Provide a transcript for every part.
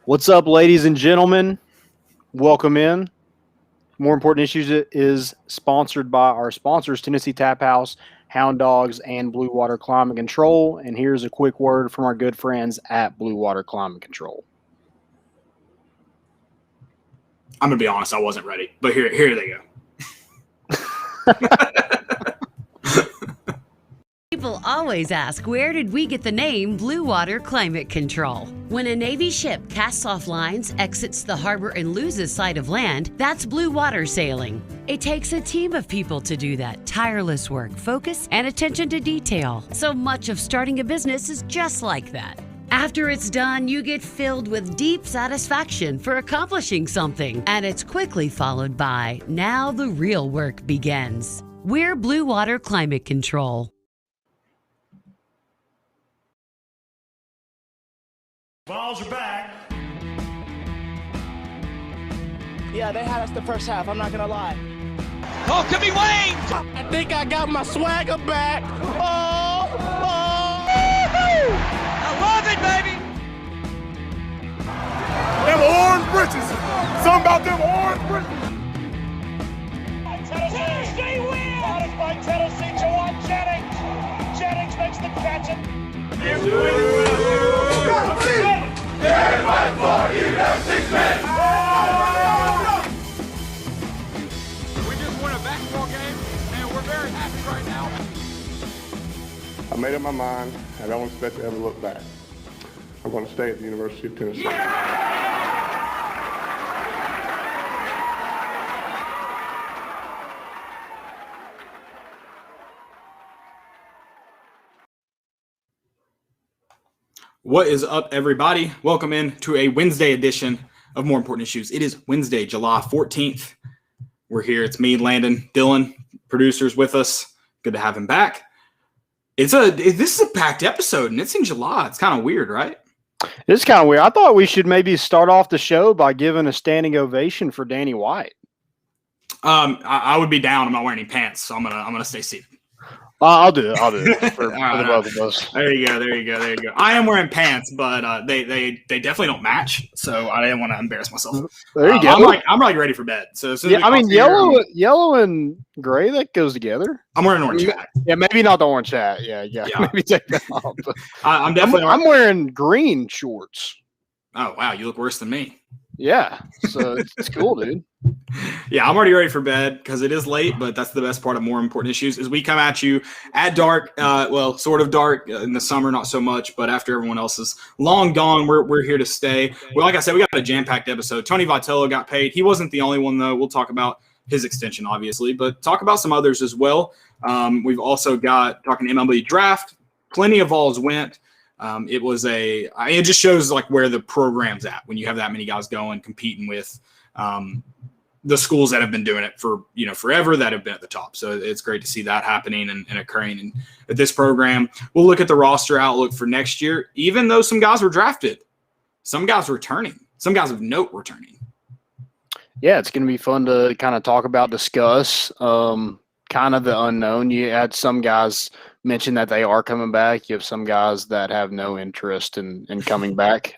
What's up, ladies and gentlemen? Welcome in. More Important Issues is sponsored by our sponsors, Tennessee Tap House, Hound Dogs, and Blue Water Climate Control. And here's a quick word from our good friends at Blue Water Climate Control. I'm going to be honest, I wasn't ready, but here they go. People always ask, where did we get the name Blue Water Climate Control? When a Navy ship casts off lines, exits the harbor, and loses sight of land, that's blue water sailing. It takes a team of people to do that. Tireless work, focus, and attention to detail. So much of starting a business is just like that. After it's done, you get filled with deep satisfaction for accomplishing something, and it's quickly followed by, now the real work begins. We're Blue Water Climate Control. Vols are back. Yeah, they had us the first half, I'm not gonna lie. Oh, could be Wayne! I think I got my swagger back. Oh! I love it, baby! Them orange britches. Something about them orange britches. Tennessee wins! Out by Tennessee, Jawan Jennings. Jennings makes the catch. We just won a basketball game, and we're very happy right now. I made up my mind. I don't expect to ever look back. I'm going to stay at the University of Tennessee. What is up, everybody? Welcome in to a Wednesday edition of More Important Issues. It is Wednesday, July 14th. We're here. It's me, Landon, Dylan, producers with us. Good to have him back. This is a packed episode, and it's in July. It's kind of weird, right? It's kind of weird. I thought we should maybe start off the show by giving a standing ovation for Danny White. I would be down. I'm not wearing any pants, so I'm gonna stay seated. I'll do it for the both of us. There you go. I am wearing pants, but they definitely don't match, so I didn't want to embarrass myself. There you go. I'm like ready for bed. So as soon as yellow and gray, that goes together. I'm wearing an orange hat. Yeah, maybe not the orange hat. Yeah. Maybe take that off. I'm definitely. I'm wearing green shorts. Oh wow, you look worse than me. Yeah, so it's cool, dude. Yeah, I'm already ready for bed because it is late, but that's the best part of More Important Issues is we come at you at dark, sort of dark in the summer, not so much, but after everyone else is long gone, we're here to stay. Well, like I said, we got a jam-packed episode. Tony Vitello got paid. He wasn't the only one, though. We'll talk about his extension, obviously, but talk about some others as well. We've also got talking MLB Draft. Plenty of Vols went. It just shows like where the program's at when you have that many guys going competing with the schools that have been doing it for forever, that have been at the top. So it's great to see that happening and occurring at this program. We'll look at the roster outlook for next year. Even though some guys were drafted, some guys returning, some guys of note returning. Yeah, it's going to be fun to kind of discuss kind of the unknown. You had some guys mention that they are coming back. You have some guys that have no interest in coming back.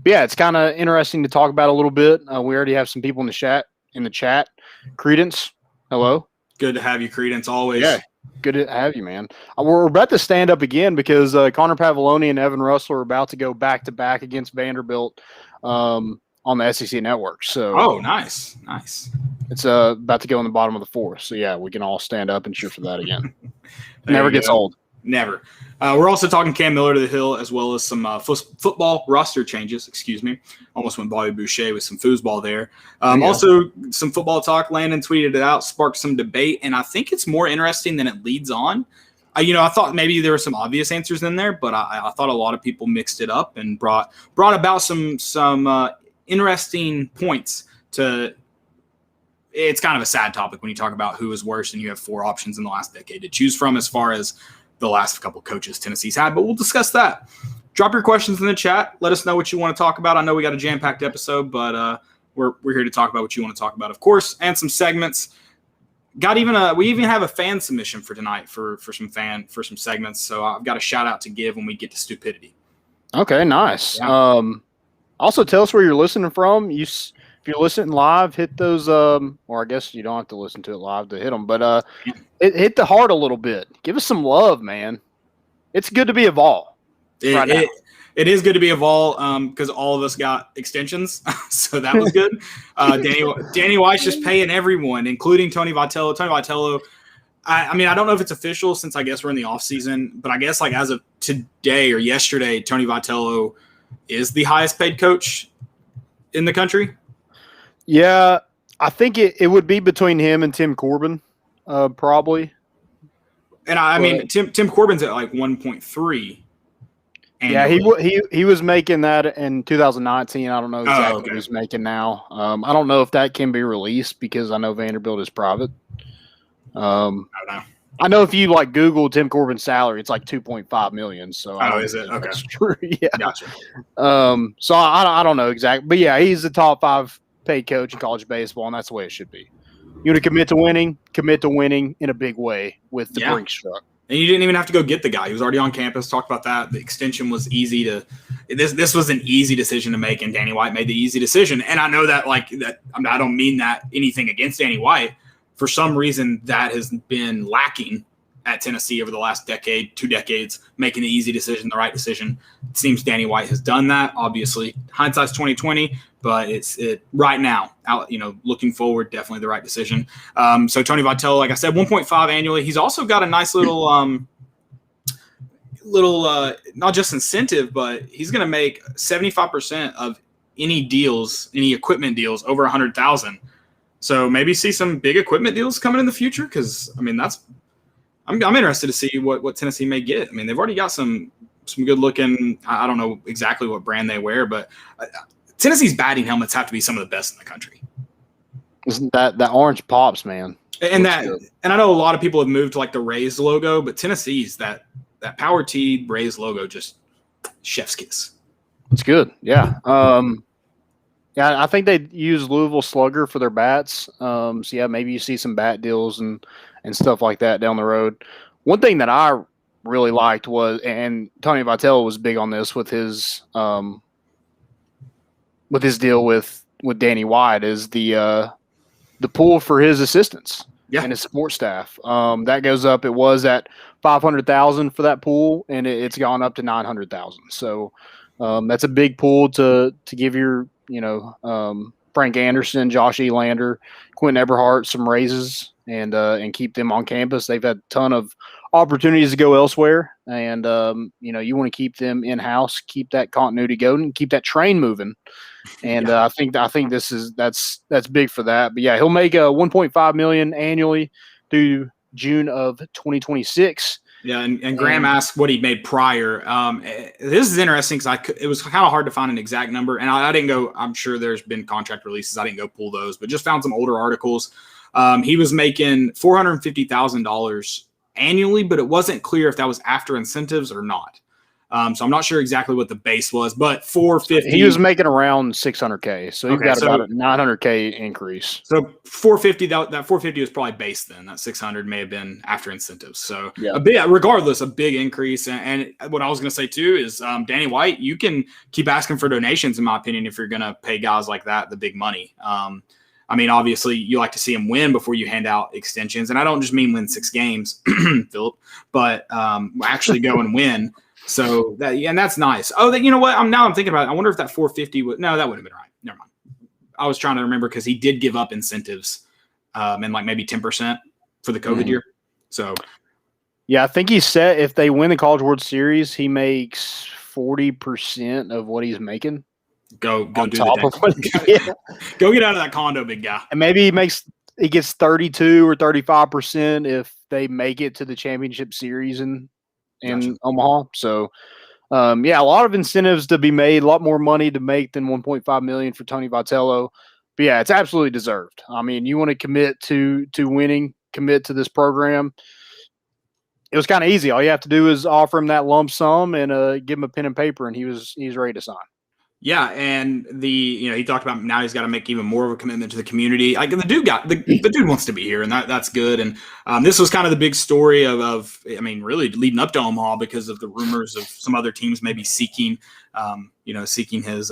Yeah, it's kind of interesting to talk about a little bit. We already have some people in the chat. Credence, hello. Good to have you, Credence, always. Yeah, good to have you, man. We're about to stand up again because Connor Pavoloni and Evan Russell are about to go back-to-back against Vanderbilt on the SEC network. So, nice. It's about to go in the bottom of the fourth. So, yeah, we can all stand up and cheer for that again. Never gets old. Never. We're also talking Cam Miller to the Hill, as well as some football roster changes. Excuse me. Almost went Bobby Boucher with some foosball there. Also, some football talk. Landon tweeted it out, sparked some debate, and I think it's more interesting than it leads on. I thought maybe there were some obvious answers in there, but I thought a lot of people mixed it up and brought about some interesting points to. It's kind of a sad topic when you talk about who is worse and you have four options in the last decade to choose from as far as the last couple coaches Tennessee's had, but we'll discuss that. Drop your questions in the chat. Let us know what you want to talk about. I know we got a jam-packed episode, but we're here to talk about what you want to talk about, of course, and some segments. We even have a fan submission for tonight for some segments. So I've got a shout out to give when we get to Stupidity. Okay, nice. Yeah. Also, tell us where you're listening from. If you're listening live, hit those. Or I guess you don't have to listen to it live to hit them, but hit the heart a little bit. Give us some love, man. It's good to be a Vol. It is good to be a Vol because all of us got extensions, so that was good. Danny White's just paying everyone, including Tony Vitello. Tony Vitello. I mean, I don't know if it's official since I guess we're in the off season, but I guess like as of today or yesterday, Tony Vitello is the highest paid coach in the country. Yeah, I think it would be between him and Tim Corbin, probably. And I mean, Tim Corbin's at like 1.3. Yeah, he was making that in 2019. I don't know exactly what he's making now. I don't know if that can be released because I know Vanderbilt is private. I don't know. I know if you like Google Tim Corbin's salary, it's like $2.5 million. So is it? Okay, that's true. Yeah, gotcha. So I don't know exactly, but yeah, he's the top 5 paid coach in college baseball, and that's the way it should be. You want to commit to winning in a big way with the Brinks truck. And you didn't even have to go get the guy. He was already on campus. Talked about that. The extension was easy to. This was an easy decision to make, and Danny White made the easy decision. And I know that I don't mean that anything against Danny White. For some reason, that has been lacking at Tennessee over the last decade, 2 decades, making the easy decision, the right decision. It seems Danny White has done that. Obviously, hindsight's 20/20, but it's right now. Looking forward, definitely the right decision. So Tony Vitello, like I said, 1.5 annually. He's also got a nice little not just incentive, but he's going to make 75% of any equipment deals over 100,000. So maybe see some big equipment deals coming in the future because I mean I'm interested to see what Tennessee may get. I mean they've already got some good looking. I don't know exactly what brand they wear, but Tennessee's batting helmets have to be some of the best in the country. Isn't that orange pops, man? And I know a lot of people have moved to like the Rays logo, but Tennessee's that Power T Rays logo just chef's kiss. It's good, yeah. Yeah, I think they use Louisville Slugger for their bats. So yeah, maybe you see some bat deals and stuff like that down the road. One thing that I really liked was, and Tony Vitello was big on this with his deal with Danny White, is the pool for his assistants and his support staff. That goes up. It was at $500,000 for that pool, and it's gone up to $900,000. So that's a big pool to give your Frank Anderson, Josh Elander, Quentin Eberhardt some raises and keep them on campus. They've had a ton of opportunities to go elsewhere, and you want to keep them in house, keep that continuity going, and keep that train moving. And I think that's big for that. But yeah, he'll make $1.5 million annually through June of 2026. Yeah, and Graham asked what he made prior. This is interesting because it was kind of hard to find an exact number, and I didn't go. I'm sure there's been contract releases. I didn't go pull those, but just found some older articles. He was making $450,000 annually, but it wasn't clear if that was after incentives or not. So I'm not sure exactly what the base was, but $450,000. He was making around $600K, so he got about a $900K increase. So $450,000, that $450,000 was probably base then. That $600,000 may have been after incentives. So regardless, a big increase. And what I was going to say too is Danny White, you can keep asking for donations, in my opinion, if you're going to pay guys like that the big money. I mean, obviously, you like to see him win before you hand out extensions, and I don't just mean win 6 games, Philip, but actually go and win. So that's nice. Oh, you know what? I'm thinking about it. I wonder if that 450 would. No, that would have been right. Never mind. I was trying to remember because he did give up incentives, and like maybe 10% for the COVID year. So, yeah, I think he said if they win the College World Series, he makes 40% of what he's making. Go do the Go get out of that condo, big guy. And maybe he gets 32 or 35% if they make it to the championship series in Omaha. So, a lot of incentives to be made, a lot more money to make than $1.5 million for Tony Vitello. But yeah, it's absolutely deserved. I mean, you want to commit to winning, commit to this program. It was kind of easy. All you have to do is offer him that lump sum and give him a pen and paper, and he's ready to sign. Yeah, and he talked about now he's got to make even more of a commitment to the community. Like the dude wants to be here, and that's good. And this was kind of the big story of really leading up to Omaha because of the rumors of some other teams maybe seeking his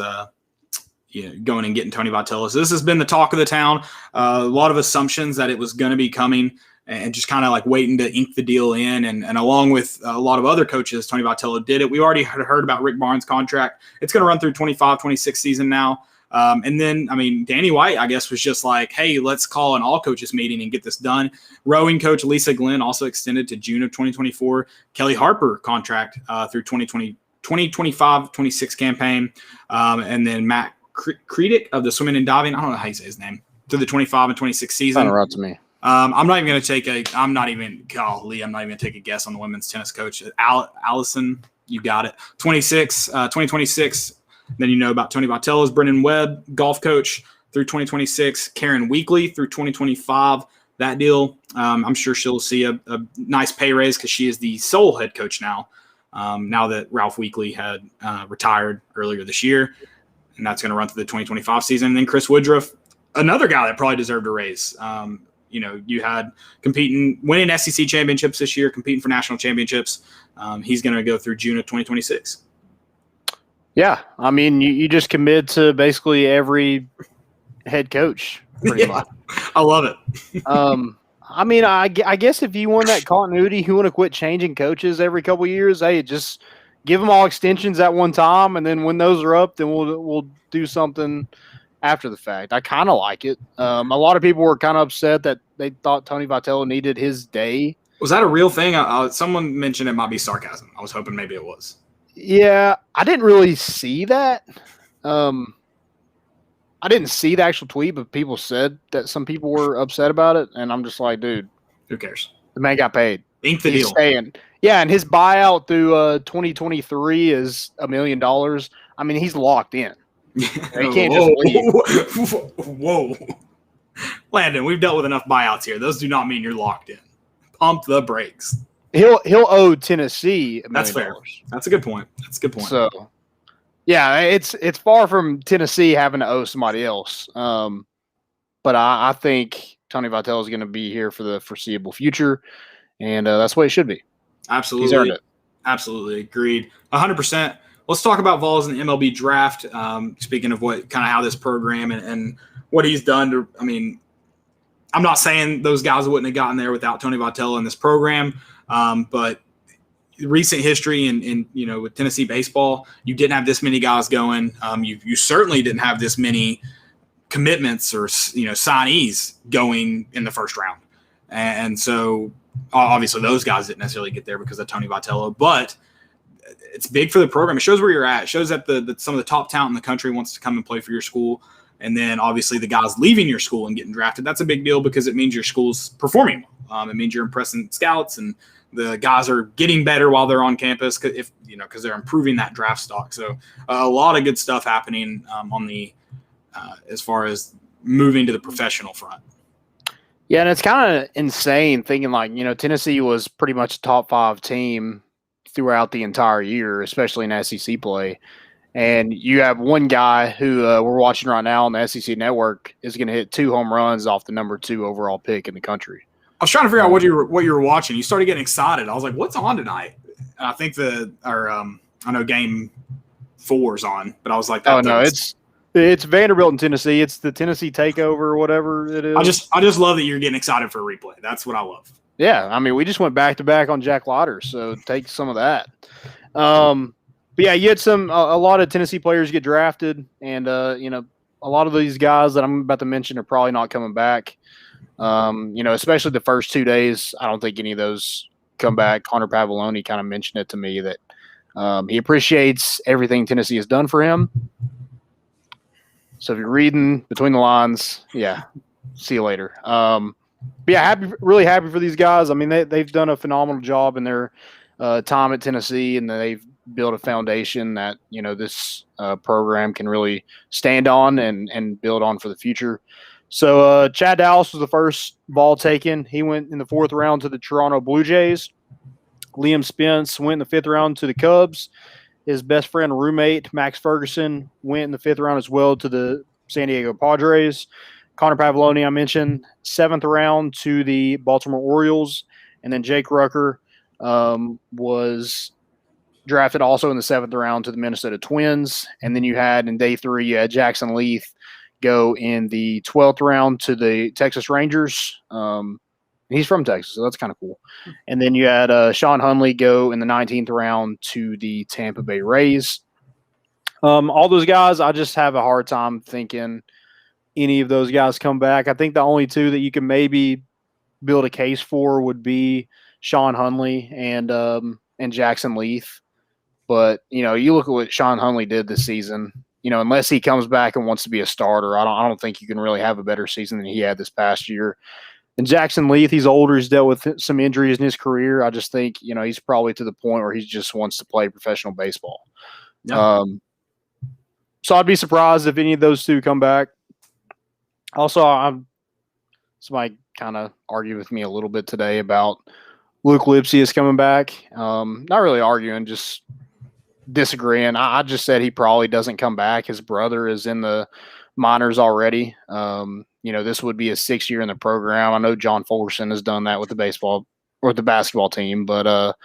going and getting Tony Vitello. So this has been the talk of the town. A lot of assumptions that it was going to be coming, and just kind of like waiting to ink the deal in. And along with a lot of other coaches, Tony Vitello did it. We already heard about Rick Barnes' contract. It's going to run through 25-26 season now. And then, I mean, Danny White, I guess, was just like, hey, let's call an all coaches meeting and get this done. Rowing coach Lisa Glenn also extended to June of 2024. Kelly Harper contract through 2025-26 campaign. And then Matt Kredick of the swimming and diving, I don't know how you say his name, through the 25 and 26 season. Sounded right to me. I'm not even going to take I'm not even going to take a guess on the women's tennis coach. Allison, you got it. 2026. Then you know about Tony Vitello's Brendan Webb, golf coach through 2026. Karen Weekly through 2025. That deal, I'm sure she'll see a nice pay raise because she is the sole head coach now. Now that Ralph Weekly had retired earlier this year, and that's going to run through the 2025 season. And then Chris Woodruff, another guy that probably deserved a raise. You had winning SEC championships this year, competing for national championships. He's going to go through June of 2026. Yeah, I mean, you just commit to basically every head coach, pretty much. I love it. I mean, I guess if you want that continuity, you want to quit changing coaches every couple of years, hey, just give them all extensions at one time, and then when those are up, then we'll do something after the fact. I kind of like it. A lot of people were kind of upset that they thought Tony Vitello needed his day. Was that a real thing? Someone mentioned it might be sarcasm. I was hoping maybe it was. Yeah, I didn't really see that. I didn't see the actual tweet, but people said that some people were upset about it, and I'm just like, dude, who cares? The man got paid. Ink the deal. Staying. Yeah, and his buyout through 2023 is $1 million. I mean, he's locked in. He can't just leave. Whoa. Landon, we've dealt with enough buyouts here. Those do not mean you're locked in. Pump the brakes. He'll owe Tennessee $1 million. That's fair. That's a good point. So, yeah, it's far from Tennessee having to owe somebody else. But I think Tony Vitello is going to be here for the foreseeable future, and that's what it should be. Absolutely. He's earned it. Absolutely. Agreed. 100%. Let's talk about Vols and the MLB Draft. Speaking of how this program and what he's done I'm not saying those guys wouldn't have gotten there without Tony Vitello in this program. But recent history in with Tennessee baseball, you didn't have this many guys going. You certainly didn't have this many commitments or signees going in the first round. And so obviously those guys didn't necessarily get there because of Tony Vitello, but it's big for the program. It shows where you're at. It shows that some of the top talent in the country wants to come and play for your school. And then obviously the guys leaving your school and getting drafted, that's a big deal because it means your school's performing well. It means you're impressing scouts and the guys are getting better while they're on campus because they're improving that draft stock. So a lot of good stuff happening on the as far as moving to the professional front. Yeah, and it's kind of insane thinking Tennessee was pretty much a top 5 team throughout the entire year, especially in SEC play. And you have one guy who we're watching right now on the SEC network is going to hit 2 home runs off the number 2 overall pick in the country. I was trying to figure out what you were watching. You started getting excited. I was like, "What's on tonight?" And I think I know Game 4's on, but I was like, it's Vanderbilt in Tennessee. It's the Tennessee takeover or whatever it is. I just love that you're getting excited for a replay. That's what I love. Yeah, I mean, we just went back to back on Jack Leiter, so take some of that. But yeah, you had a lot of Tennessee players get drafted, and a lot of these guys that I'm about to mention are probably not coming back. Especially the first 2 days, I don't think any of those come back. Connor Pavoloni kind of mentioned it to me that he appreciates everything Tennessee has done for him. So if you're reading between the lines, yeah, see you later. But yeah, really happy for these guys. I mean, they've done a phenomenal job in their time at Tennessee, and they've built a foundation that this program can really stand on and build on for the future. So Chad Dallas was the first ball taken. He went in the 4th round to the Toronto Blue Jays. Liam Spence went in the 5th round to the Cubs. His best friend and roommate, Max Ferguson, went in the 5th round as well to the San Diego Padres. Connor Pavoloni, I mentioned, 7th round to the Baltimore Orioles. And then Jake Rucker was drafted also in the 7th round to the Minnesota Twins. And then you had in day 3, you had Jackson Leith go in the 12th round to the Texas Rangers. He's from Texas, so that's kind of cool. And then you had Sean Hunley go in the 19th round to the Tampa Bay Rays. All those guys, I just have a hard time thinking any of those guys come back. I think the only two that you can maybe build a case for would be Sean Hunley and Jackson Leith. But, you look at what Sean Hunley did this season, unless he comes back and wants to be a starter, I don't think you can really have a better season than he had this past year. And Jackson Leith, he's older. He's dealt with some injuries in his career. I just think, he's probably to the point where he just wants to play professional baseball. Yeah. So I'd be surprised if any of those two come back. Also, somebody kind of argued with me a little bit today about Luke Lipsius coming back. Not really arguing, just disagreeing. I just said he probably doesn't come back. His brother is in the minors already. This would be his 6th year in the program. I know John Fulkerson has done that with the baseball or the basketball team, but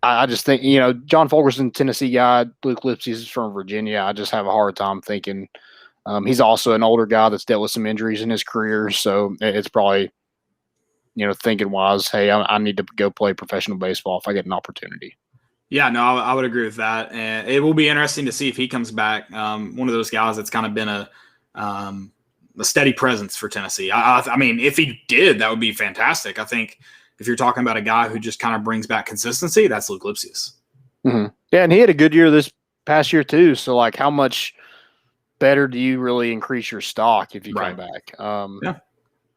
I just think, John Fulkerson, Tennessee guy, Luke Lipsius is from Virginia. I just have a hard time thinking. He's also an older guy that's dealt with some injuries in his career, so it's probably, thinking wise, hey, I need to go play professional baseball if I get an opportunity. Yeah, no, I would agree with that. And it will be interesting to see if he comes back. One of those guys that's kind of been a steady presence for Tennessee. I mean, if he did, that would be fantastic. I think if you're talking about a guy who just kind of brings back consistency, that's Luke Lipsius. Mm-hmm. Yeah, and he had a good year this past year too. So, how much better do you really increase your stock if you come back?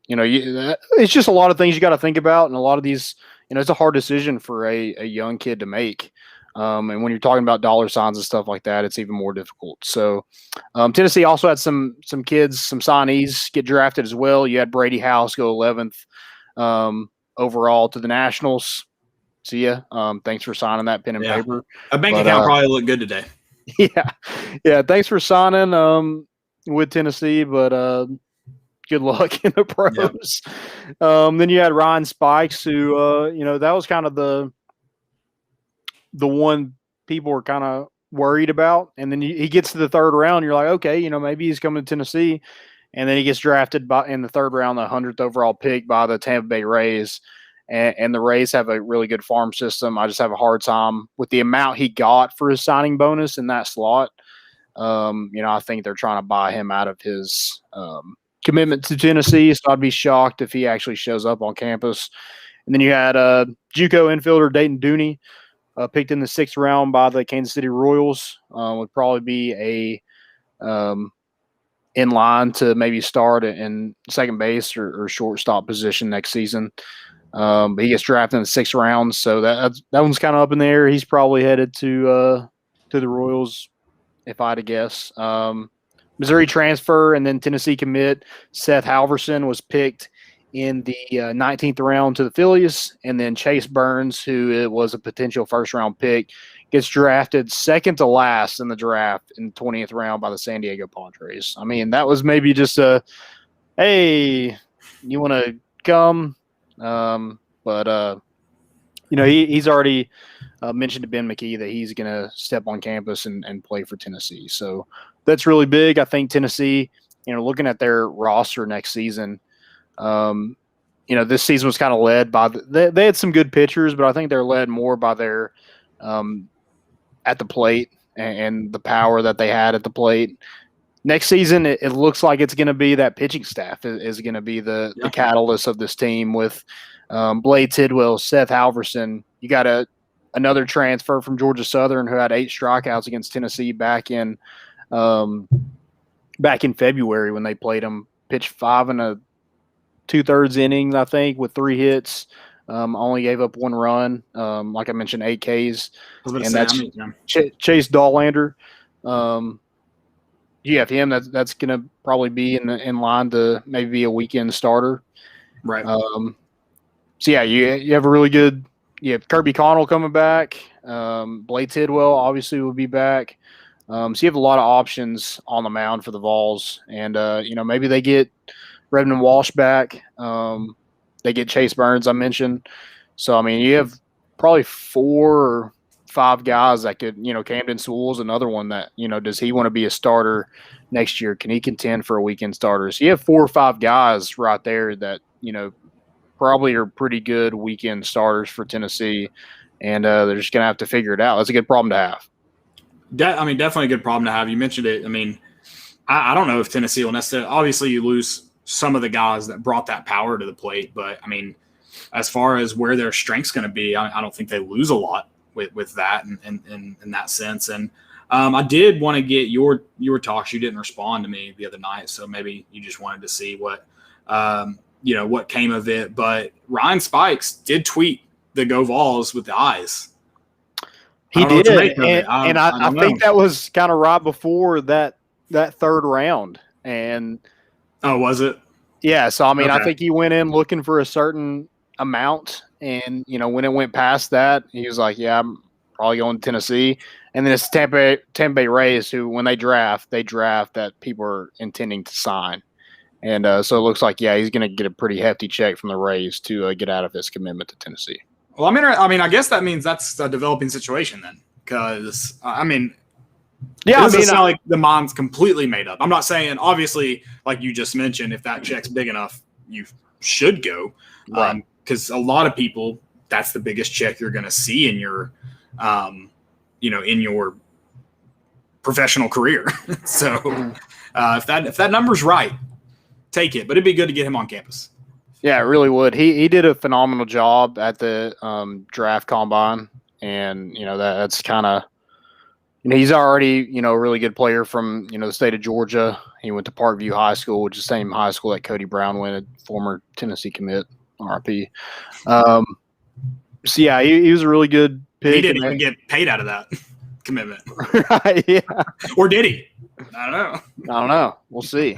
It's just a lot of things you got to think about, and a lot of these, it's a hard decision for a young kid to make. And when you're talking about dollar signs and stuff like that, it's even more difficult. So Tennessee also had some kids, some signees get drafted as well. You had Brady House go 11th overall to the Nationals. See ya. Thanks for signing that pen and paper. A bank account probably looked good today. Yeah. Thanks for signing with Tennessee, but good luck in the pros. Yep. Then you had Ryan Spikes, who that was kind of the one people were kind of worried about. And then he gets to the 3rd round. You're like, okay, maybe he's coming to Tennessee. And then he gets drafted in the 3rd round, the 100th overall pick by the Tampa Bay Rays. And the Rays have a really good farm system. I just have a hard time with the amount he got for his signing bonus in that slot. I think they're trying to buy him out of his commitment to Tennessee. So I'd be shocked if he actually shows up on campus. And then you had JUCO infielder Dayton Dooney, picked in the 6th round by the Kansas City Royals. Would probably be in line to maybe start in second base or shortstop position next season. But he gets drafted in the 6th round, so that one's kind of up in the air. He's probably headed to the Royals, if I had to guess. Missouri transfer and then Tennessee commit Seth Halverson was picked in the 19th round to the Phillies, and then Chase Burns, who was a potential first-round pick, gets drafted 2nd to last in the draft in the 20th round by the San Diego Padres. I mean, that was maybe just hey, you want to come? But he's already mentioned to Ben McKee that he's going to step on campus and play for Tennessee. So that's really big. I think Tennessee, looking at their roster next season, this season was kind of led by they had some good pitchers, but I think they're led more by their at the plate and the power that they had at the plate. Next season, it looks like it's going to be that pitching staff is going to be the catalyst of this team with Blade Tidwell, Seth Halverson. You got another transfer from Georgia Southern who had 8 strikeouts against Tennessee back in February when they played him. Pitched 5 2/3 innings, I think, with 3 hits. Only gave up 1 run. Like I mentioned, 8 Ks. And that's Chase Dahlander. You have him. That's going to probably be in line to maybe be a weekend starter. Right. So, yeah, you have a really good – you have Kirby Connell coming back. Blade Tidwell obviously will be back. So you have a lot of options on the mound for the Vols. And, maybe they get Redmond Walsh back. They get Chase Burns, I mentioned. So, I mean, you have probably 4 or 5 guys that could, Camden Sewell's another one that, does he want to be a starter next year? Can he contend for a weekend starter? So you have 4 or 5 guys right there that, probably are pretty good weekend starters for Tennessee, and they're just going to have to figure it out. That's a good problem to have. Definitely a good problem to have. You mentioned it. I don't know if Tennessee will necessarily – obviously you lose some of the guys that brought that power to the plate, but, as far as where their strength's going to be, I don't think they lose a lot with that and in that sense. And I did want to get your talks. You didn't respond to me the other night, so maybe you just wanted to see what what came of it. But Ryan Spikes did tweet the Go Vols with the eyes. He did, and I think that was kind of right before that third round. And oh, was it? Yeah. So Okay. I think he went in looking for a certain amount, and when it went past that, he was like, "Yeah, I'm probably going to Tennessee." And then it's Tampa Bay Rays, who when they draft that people are intending to sign. And so it looks like, he's going to get a pretty hefty check from the Rays to get out of his commitment to Tennessee. Well, I guess that means that's a developing situation then, because it doesn't sound like the mind's completely made up. I'm not saying, obviously, like you just mentioned, if that check's big enough, you should go, because a lot of people, that's the biggest check you're going to see in your, in your professional career. So if that number's right, take it. But it'd be good to get him on campus. Yeah, it really would. He did a phenomenal job at the draft combine, and that's kind of he's already a really good player from the state of Georgia. He went to Parkview High School, which is the same high school that Cody Brown went, former Tennessee commit, RP. So yeah, he was a really good pick. He didn't even get paid out of that commitment, right? Yeah, or did he? I don't know. We'll see.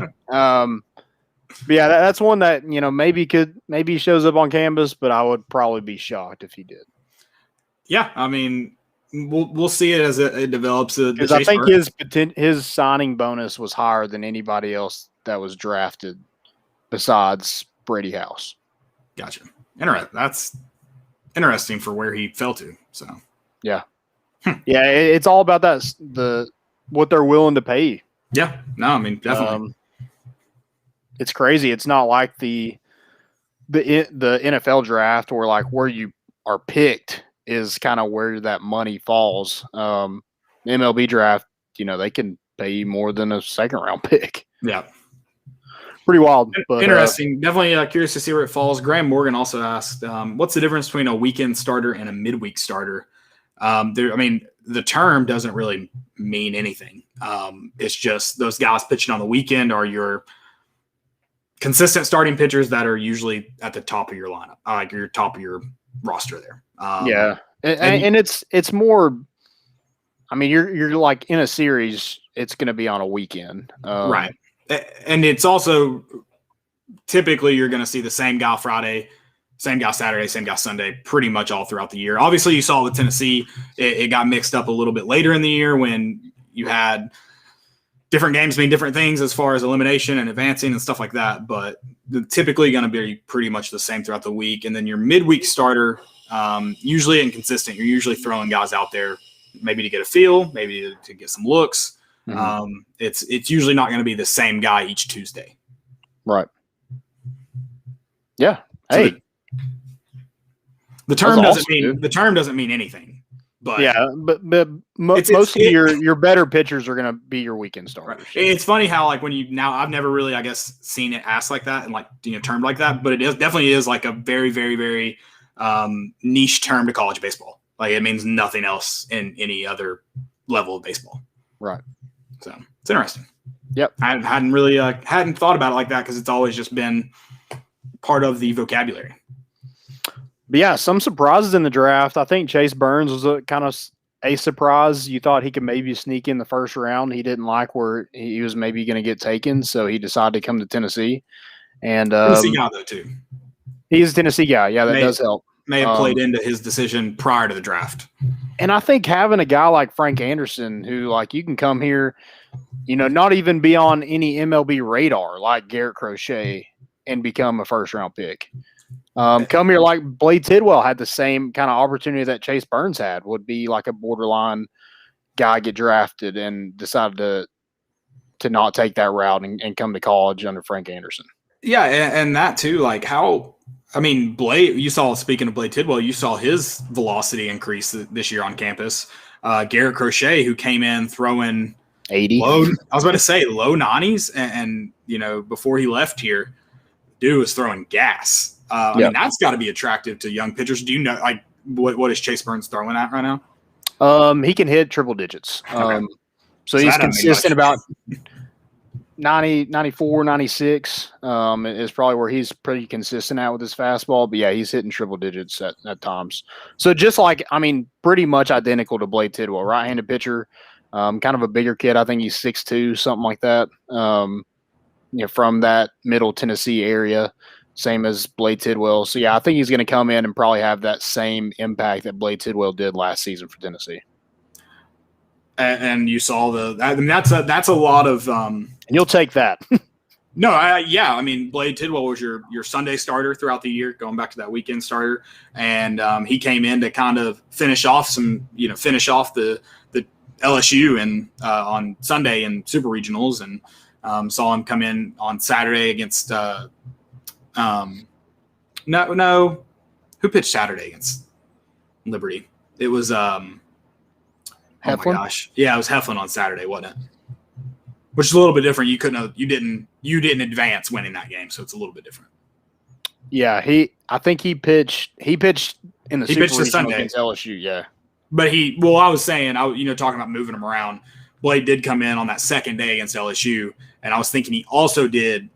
But yeah, that's one that maybe he shows up on campus, but I would probably be shocked if he did. Yeah, we'll see it as it develops. Because I think his signing bonus was higher than anybody else that was drafted besides Brady House. Gotcha. That's interesting for where he fell to. So yeah, yeah, it's all about what they're willing to pay. Yeah, no, definitely. It's crazy. It's not like the NFL draft where like where you are picked is kind of where that money falls. The MLB draft, they can pay you more than a second round pick. Yeah. Pretty wild. But, interesting. Definitely curious to see where it falls. Graham Morgan also asked, what's the difference between a weekend starter and a midweek starter? The term doesn't really mean anything. It's just those guys pitching on the weekend are your consistent starting pitchers that are usually at the top of your lineup, like your top of your roster there. And it's more. You're like in a series. It's going to be on a weekend, right? And it's also typically you're going to see the same guy Friday, same guy Saturday, same guy Sunday, pretty much all throughout the year. Obviously, you saw with Tennessee, it got mixed up a little bit later in the year when you had different games mean different things as far as elimination and advancing and stuff like that. But typically going to be pretty much the same throughout the week. And then your midweek starter, usually inconsistent. You're usually throwing guys out there maybe to get a feel, maybe to get some looks. Mm-hmm. It's usually not going to be the same guy each Tuesday. Right. Yeah. Hey, so the term doesn't mean anything. But yeah, but most of your better pitchers are going to be your weekend starters. Right. It's funny how I've never really seen it asked like that and termed like that, but it definitely is like a very, very, very niche term to college baseball. Like it means nothing else in any other level of baseball. Right. So it's interesting. Yep. I hadn't really hadn't thought about it like that because it's always just been part of the vocabulary. But yeah, some surprises in the draft. I think Chase Burns was a surprise. You thought he could maybe sneak in the first round. He didn't like where he was maybe going to get taken, so he decided to come to Tennessee. And Tennessee guy though too. He's a Tennessee guy. Yeah, that does help. May have played into his decision prior to the draft. And I think having a guy like Frank Anderson, who you can come here, not even be on any MLB radar like Garrett Crochet and become a first round pick. Come here like Blade Tidwell had the same kind of opportunity that Chase Burns had, would be like a borderline guy get drafted and decided to not take that route and come to college under Frank Anderson. Yeah, and that too, like Blade, you saw, speaking of Blade Tidwell, you saw his velocity increase this year on campus. Garrett Crochet, who came in throwing 80. I was about to say low 90s, and before he left here, dude was throwing gas. I mean, that's got to be attractive to young pitchers. Do you know, like, what is Chase Burns throwing at right now? He can hit triple digits. Okay. So he's consistent about 90, 94, 96 is probably where he's pretty consistent at with his fastball. But, yeah, he's hitting triple digits at times. So just like, pretty much identical to Blade Tidwell, right-handed pitcher, kind of a bigger kid. I think he's 6'2", something like that, from that middle Tennessee area. Same as Blade Tidwell. So, yeah, I think he's going to come in and probably have that same impact that Blade Tidwell did last season for Tennessee. And you saw that's a lot of and you'll take that. No, Blade Tidwell was your Sunday starter throughout the year, going back to that weekend starter. And he came in to kind of finish off the LSU and on Sunday in Super Regionals, and saw him come in on Saturday against who pitched Saturday against Liberty? It was Heflin? Oh my gosh. Yeah, it was Heflin on Saturday, wasn't it? Which is a little bit different. You didn't advance winning that game, so it's a little bit different. Yeah, I think he pitched in the Super Regional Sunday against LSU, yeah. But I was saying, talking about moving him around, Blade did come in on that second day against LSU, and I was thinking he also did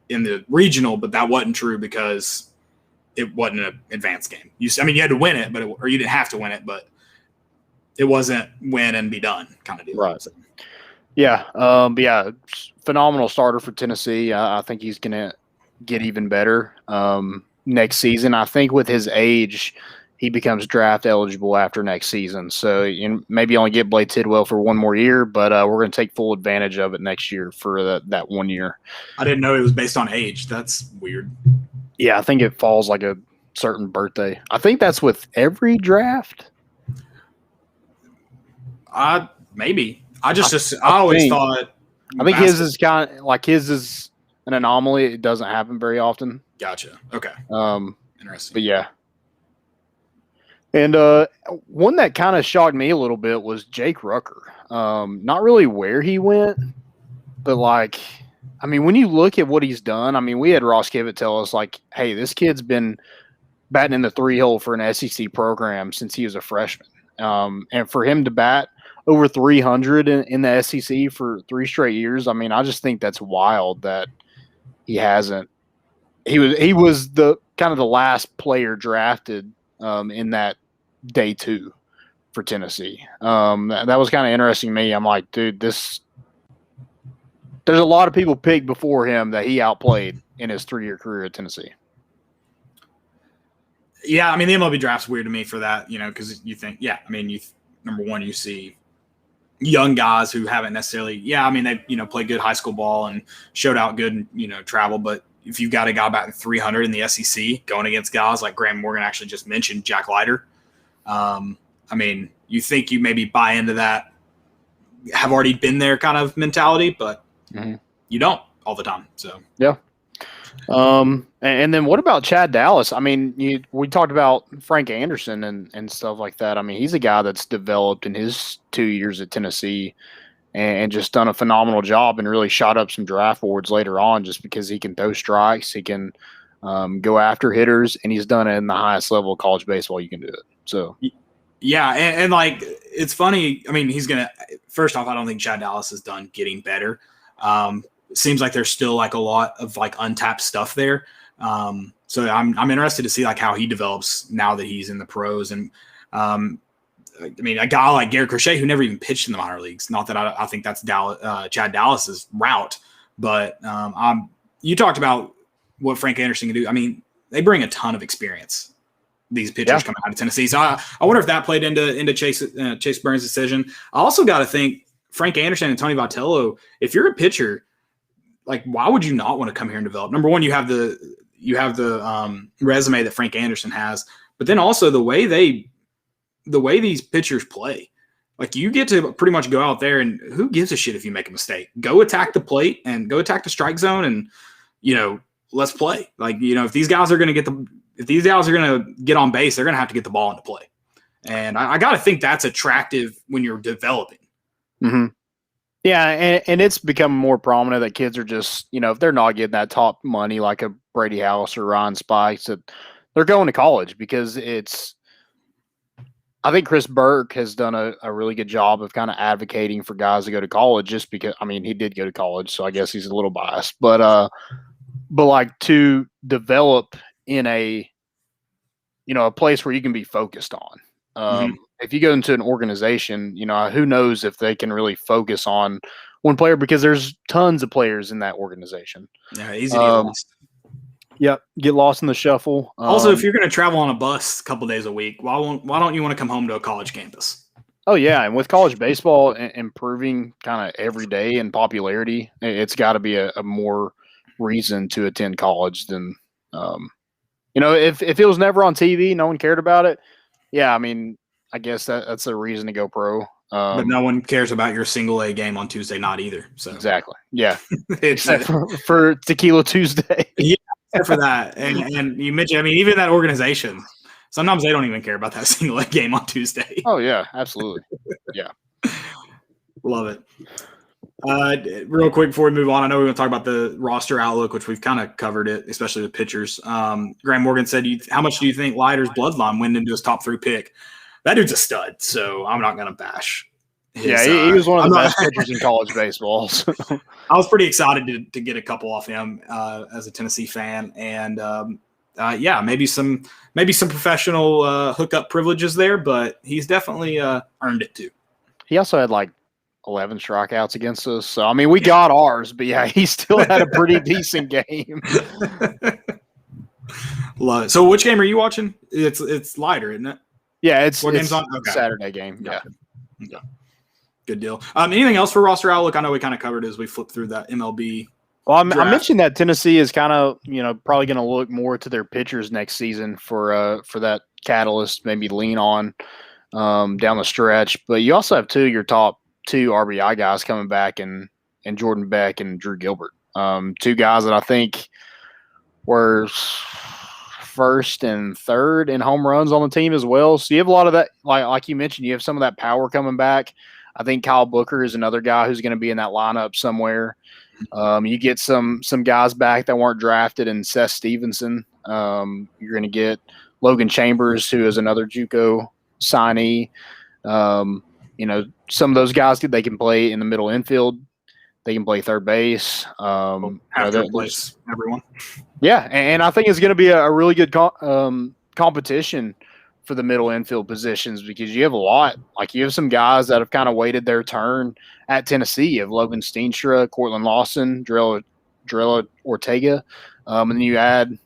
in the regional, but that wasn't true because it wasn't an advanced game. You had to win it, or you didn't have to win it, but it wasn't win and be done kind of deal. Right. So. Yeah. But yeah, phenomenal starter for Tennessee. I think he's going to get even better next season. I think with his age, he becomes draft eligible after next season. So maybe only get Blade Tidwell for one more year, but we're going to take full advantage of it next year for that 1 year. I didn't know it was based on age. That's weird. Yeah, I think it falls like a certain birthday. I think that's with every draft. Maybe. I always thought. I think his is kind of like his is an anomaly. It doesn't happen very often. Gotcha. Okay. Interesting. But yeah. And one that kind of shocked me a little bit was Jake Rucker. Not really where he went, but when you look at what he's done, we had Ross Kivett tell us hey, this kid's been batting in the 3-hole for an SEC program since he was a freshman. And for him to bat over 300 in the SEC for 3 straight years, I just think that's wild that he hasn't. He was the kind of the last player drafted in that day 2 for Tennessee. That was kind of interesting to me. I'm like, dude, there's a lot of people picked before him that he outplayed in his 3-year career at Tennessee. Yeah, the MLB draft's weird to me for that, because you think, number one, you see young guys who haven't necessarily, they play good high school ball and showed out good, travel, but if you've got a guy batting 300 in the SEC going against guys like Graham Morgan actually just mentioned, Jack Leiter, you think you maybe buy into that, have already been there kind of mentality, but you don't all the time. So yeah. And then what about Chad Dallas? We talked about Frank Anderson and stuff like that. He's a guy that's developed in his 2 years at Tennessee and just done a phenomenal job and really shot up some draft boards later on just because he can throw strikes, he can go after hitters, and he's done it in the highest level of college baseball you can do it. So yeah, and it's funny. He's gonna. First off, I don't think Chad Dallas is done getting better. It seems like there's still a lot of untapped stuff there. So I'm interested to see how he develops now that he's in the pros. And a guy like Garrett Crochet who never even pitched in the minor leagues. Not that I think that's Chad Dallas's route, but you talked about what Frank Anderson can do. They bring a ton of experience. These pitchers coming out of Tennessee. So I wonder if that played into Chase Burns' decision. I also got to think Frank Anderson and Tony Vitello, if you're a pitcher, why would you not want to come here and develop? Number one, you have the you have the resume that Frank Anderson has, but then also the way these pitchers play. Like, you get to pretty much go out there, and who gives a shit if you make a mistake? Go attack the plate and go attack the strike zone, and let's play. Like, if these guys are going to get on base, they're going to have to get the ball into play. And I got to think that's attractive when you're developing. Mm-hmm. Yeah, and it's become more prominent that kids are just, if they're not getting that top money like a Brady House or Ryan Spikes, that they're going to college because I think Chris Burke has done a really good job of kind of advocating for guys to go to college just because, he did go to college, so I guess he's a little biased. But like to develop in a place where you can be focused on. If you go into an organization, who knows if they can really focus on one player because there's tons of players in that organization. Yeah, easy to get lost. Yep, get lost in the shuffle. Also, if you're going to travel on a bus a couple days a week, why don't you want to come home to a college campus? Oh, yeah, and with college baseball improving kind of every day in popularity, it's got to be a more reason to attend college than, if it was never on TV, no one cared about it. Yeah, I guess that's a reason to go pro. But no one cares about your single A game on Tuesday night either. So exactly, yeah, except for Tequila Tuesday. Yeah, for that, and you mentioned, even that organization, sometimes they don't even care about that single A game on Tuesday. Oh yeah, absolutely, yeah, love it. Real quick before we move on, I know we're going to talk about the roster outlook, which we've kind of covered it, especially with pitchers. Graham Morgan said, how much do you think Leiter's bloodline went into his top 3 pick? That dude's a stud, so I'm not going to bash. He was one of the best pitchers in college baseball. So. I was pretty excited to get a couple off him as a Tennessee fan, and maybe some professional hookup privileges there, but he's definitely earned it too. He also had like 11 strikeouts against us, so we got ours, but yeah, he still had a pretty decent game. Love it. So, which game are you watching? It's Leiter, isn't it? Yeah, it's game's on? Okay. Saturday game. Yeah. Okay. Good deal. Anything else for roster outlook? I know we kind of covered as we flip through that MLB. Well, I mentioned that Tennessee is kind of, probably going to look more to their pitchers next season for that catalyst, maybe lean on down the stretch. But you also have your top 2 RBI guys coming back, and Jordan Beck and Drew Gilbert. 2 guys that I think were first and third in home runs on the team as well. So you have a lot of that, like you mentioned, you have some of that power coming back. I think Kyle Booker is another guy who's going to be in that lineup somewhere. You get some guys back that weren't drafted, and Seth Stevenson. You're going to get Logan Chambers, who is another JUCO signee. Some of those guys, they can play in the middle infield. They can play third base. Have to replace everyone. Yeah, and I think it's going to be a really good competition for the middle infield positions because you have a lot. Like, you have some guys that have kind of waited their turn at Tennessee. You have Logan Steenstra, Cortland Lawson, Drella Ortega. And then you add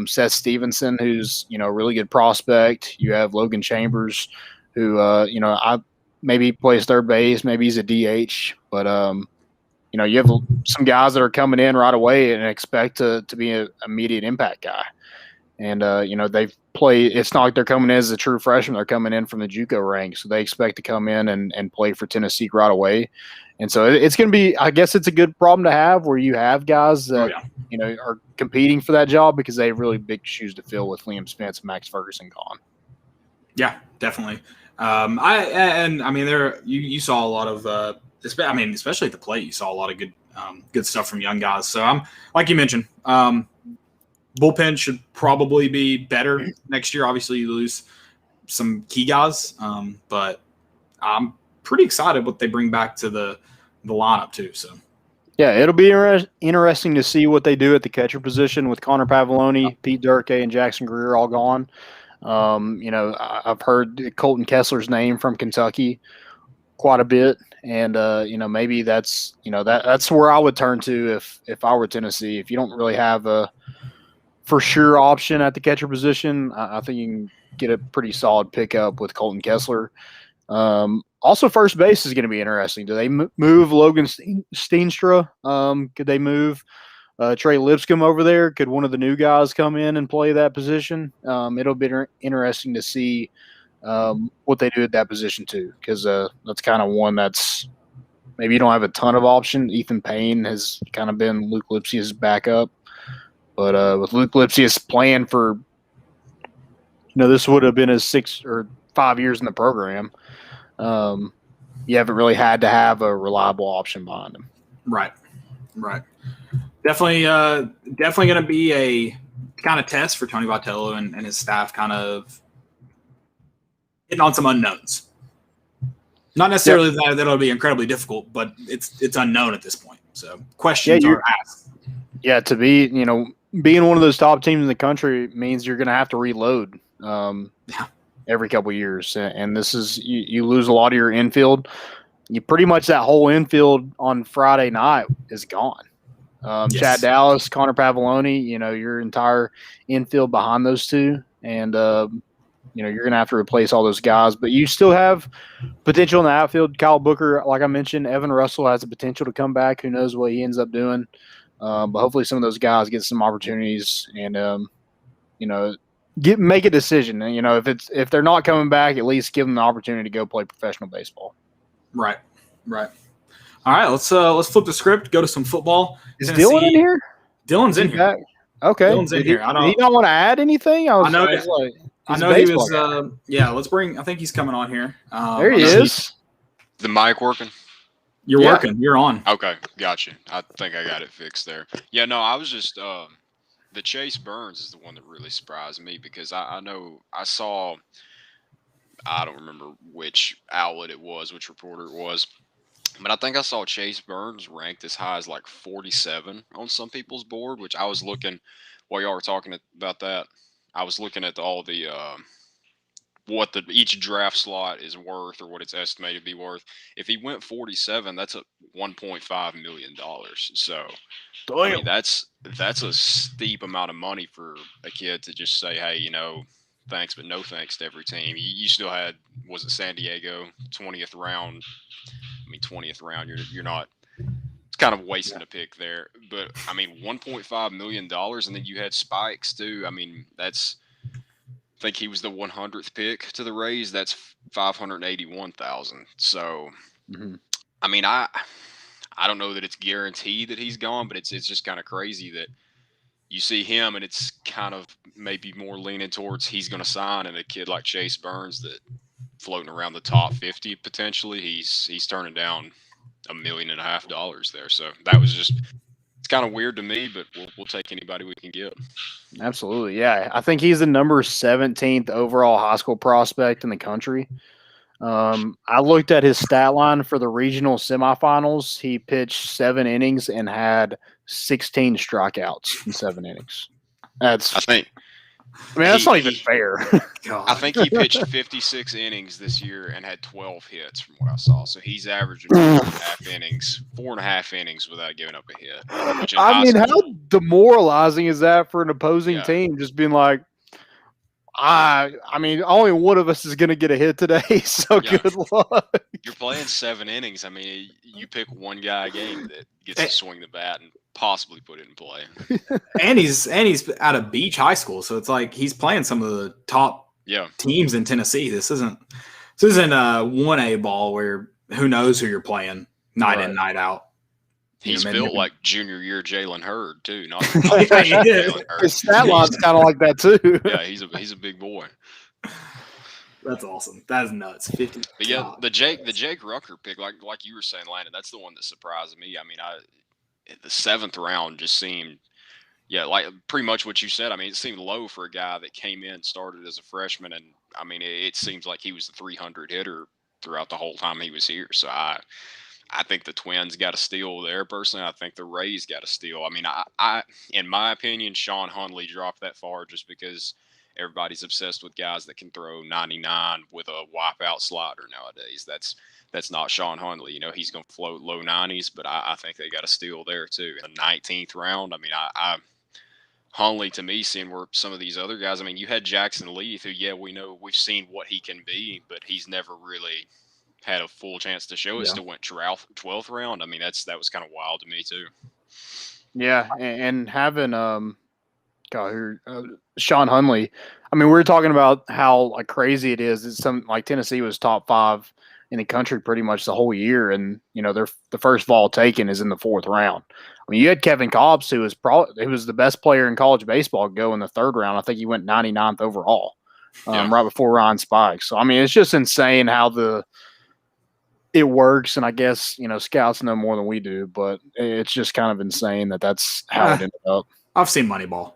Seth Stevenson, who's, a really good prospect. You have Logan Chambers, who, I maybe plays third base. Maybe he's a DH. But, you have some guys that are coming in right away and expect to be an immediate impact guy. And, they've played – it's not like they're coming in as a true freshman. They're coming in from the JUCO ranks. So they expect to come in and play for Tennessee right away. And so it's going to be – I guess it's a good problem to have where you have guys that, are competing for that job because they have really big shoes to fill with Liam Spence and Max Ferguson gone. Yeah, definitely. You saw a lot of especially at the plate, you saw a lot of good stuff from young guys. So I'm like you mentioned, bullpen should probably be better next year. Obviously, you lose some key guys, but I'm pretty excited what they bring back to the lineup too. So yeah, it'll be interesting to see what they do at the catcher position with Connor Pavoloni, Pete Durkee, and Jackson Greer all gone. I've heard Colton Kessler's name from Kentucky quite a bit. And, maybe that's where I would turn to if I were Tennessee. If you don't really have a for sure option at the catcher position, I think you can get a pretty solid pickup with Colton Kessler. Also, first base is going to be interesting. Do they move Logan Steenstra? Could they move Trey Lipscomb over there. Could one of the new guys come in and play that position? It'll be interesting to see what they do at that position too, because that's kind of one that's maybe you don't have a ton of option. Ethan Payne has kind of been Luke Lipsius' backup, but with Luke Lipsius playing for, this would have been his 6 or 5 years in the program. You haven't really had to have a reliable option behind him. Right. Definitely going to be a kind of test for Tony Vitello and his staff, kind of hitting on some unknowns. Not necessarily that it'll be incredibly difficult, but it's unknown at this point. So questions are asked. Yeah, to be, being one of those top teams in the country means you're going to have to reload every couple of years. And this is, you lose a lot of your infield. You pretty much, that whole infield on Friday night is gone. Yes. Chad Dallas, Connor Pavoloni, your entire infield behind those two. And, you're going to have to replace all those guys. But you still have potential in the outfield. Kyle Booker, like I mentioned, Evan Russell has the potential to come back. Who knows what he ends up doing. But hopefully some of those guys get some opportunities and, make a decision. And, if they're not coming back, at least give them the opportunity to go play professional baseball. Right. All right, let's flip the script. Go to some football. Is Tennessee. Dylan in here? Dylan's in here. Back? Okay. Dylan's in here. Did he not want to add anything? I know he was. Let's bring. I think he's coming on here. There he is. The mic working? You're working. You're on. Okay, gotcha. I think I got it fixed there. Yeah, no, I was just the Chase Burns is the one that really surprised me because I know I saw. I don't remember which outlet it was, which reporter it was, but I think I saw Chase Burns ranked as high as like 47 on some people's board, which I was looking while y'all were talking about that. I was looking at all the what each draft slot is worth or what it's estimated to be worth. If he went 47, that's a $1.5 million. So I mean, that's a steep amount of money for a kid to just say, hey, thanks, but no thanks to every team. You still had, was it San Diego, 20th round? I mean, 20th round, you're not, it's kind of wasting a pick there. But, I mean, $1.5 million, and then you had Spikes, too. I mean, I think he was the 100th pick to the Rays. That's $581,000. So, I mean, I don't know that it's guaranteed that he's gone, but it's just kind of crazy that you see him, and it's kind of maybe more leaning towards he's going to sign, and a kid like Chase Burns that floating around the top 50 potentially, he's turning down $1.5 million there. So that was just, it's kind of weird to me, but we'll take anybody we can get. Absolutely, yeah. I think he's the number 17th overall high school prospect in the country. I looked at his stat line for the regional semifinals. He pitched 7 innings and had 16 strikeouts in 7 innings. That's not even fair. I think he pitched 56 innings this year and had 12 hits from what I saw. So he's averaging 4.5 innings without giving up a hit. I mean, how demoralizing is that for an opposing team? Just being like, I mean, only one of us is going to get a hit today, so good luck. You're playing 7 innings. I mean, you pick one guy a game that gets to swing the bat and possibly put it in play. and he's out of Beach High School, so it's like he's playing some of the top teams in Tennessee. This isn't a 1A ball where who knows who you're playing night in, night out. He's built like junior year Jalen Hurd too. Not his stat line's kind of like that too. Yeah, he's a big boy. That's awesome. That is nuts. 50. But yeah, the Jake Rucker pick, like you were saying, Landon, that's the one that surprised me. I mean, the 7th round just seemed, like pretty much what you said. I mean, it seemed low for a guy that came in, started as a freshman, and I mean, it seems like he was the 300 hitter throughout the whole time he was here. So I think the Twins got a steal there. Personally, I think the Rays got a steal. I mean, I in my opinion, Sean Hunley dropped that far just because everybody's obsessed with guys that can throw 99 with a wipeout slider nowadays. That's not Sean Hunley. He's going to float low 90s, but I think they got a steal there too. In the 19th round, I mean, Hunley to me, seeing where some of these other guys, I mean, you had Jackson Leaf, who, we know we've seen what he can be, but he's never really had a full chance to show it. Still went 12th round. I mean, that was kind of wild to me too. Yeah, and having Sean Hunley. I mean, we were talking about how like crazy it is. It's some like Tennessee was top 5 in the country pretty much the whole year, and the first ball taken is in the 4th round. I mean, you had Kevin Cobbs, who was the best player in college baseball, go in the 3rd round. I think he went 99th overall, right before Ryan Spikes. So I mean, it's just insane how it works, and I guess scouts know more than we do, but it's just kind of insane that's how it ended up. I've seen Moneyball.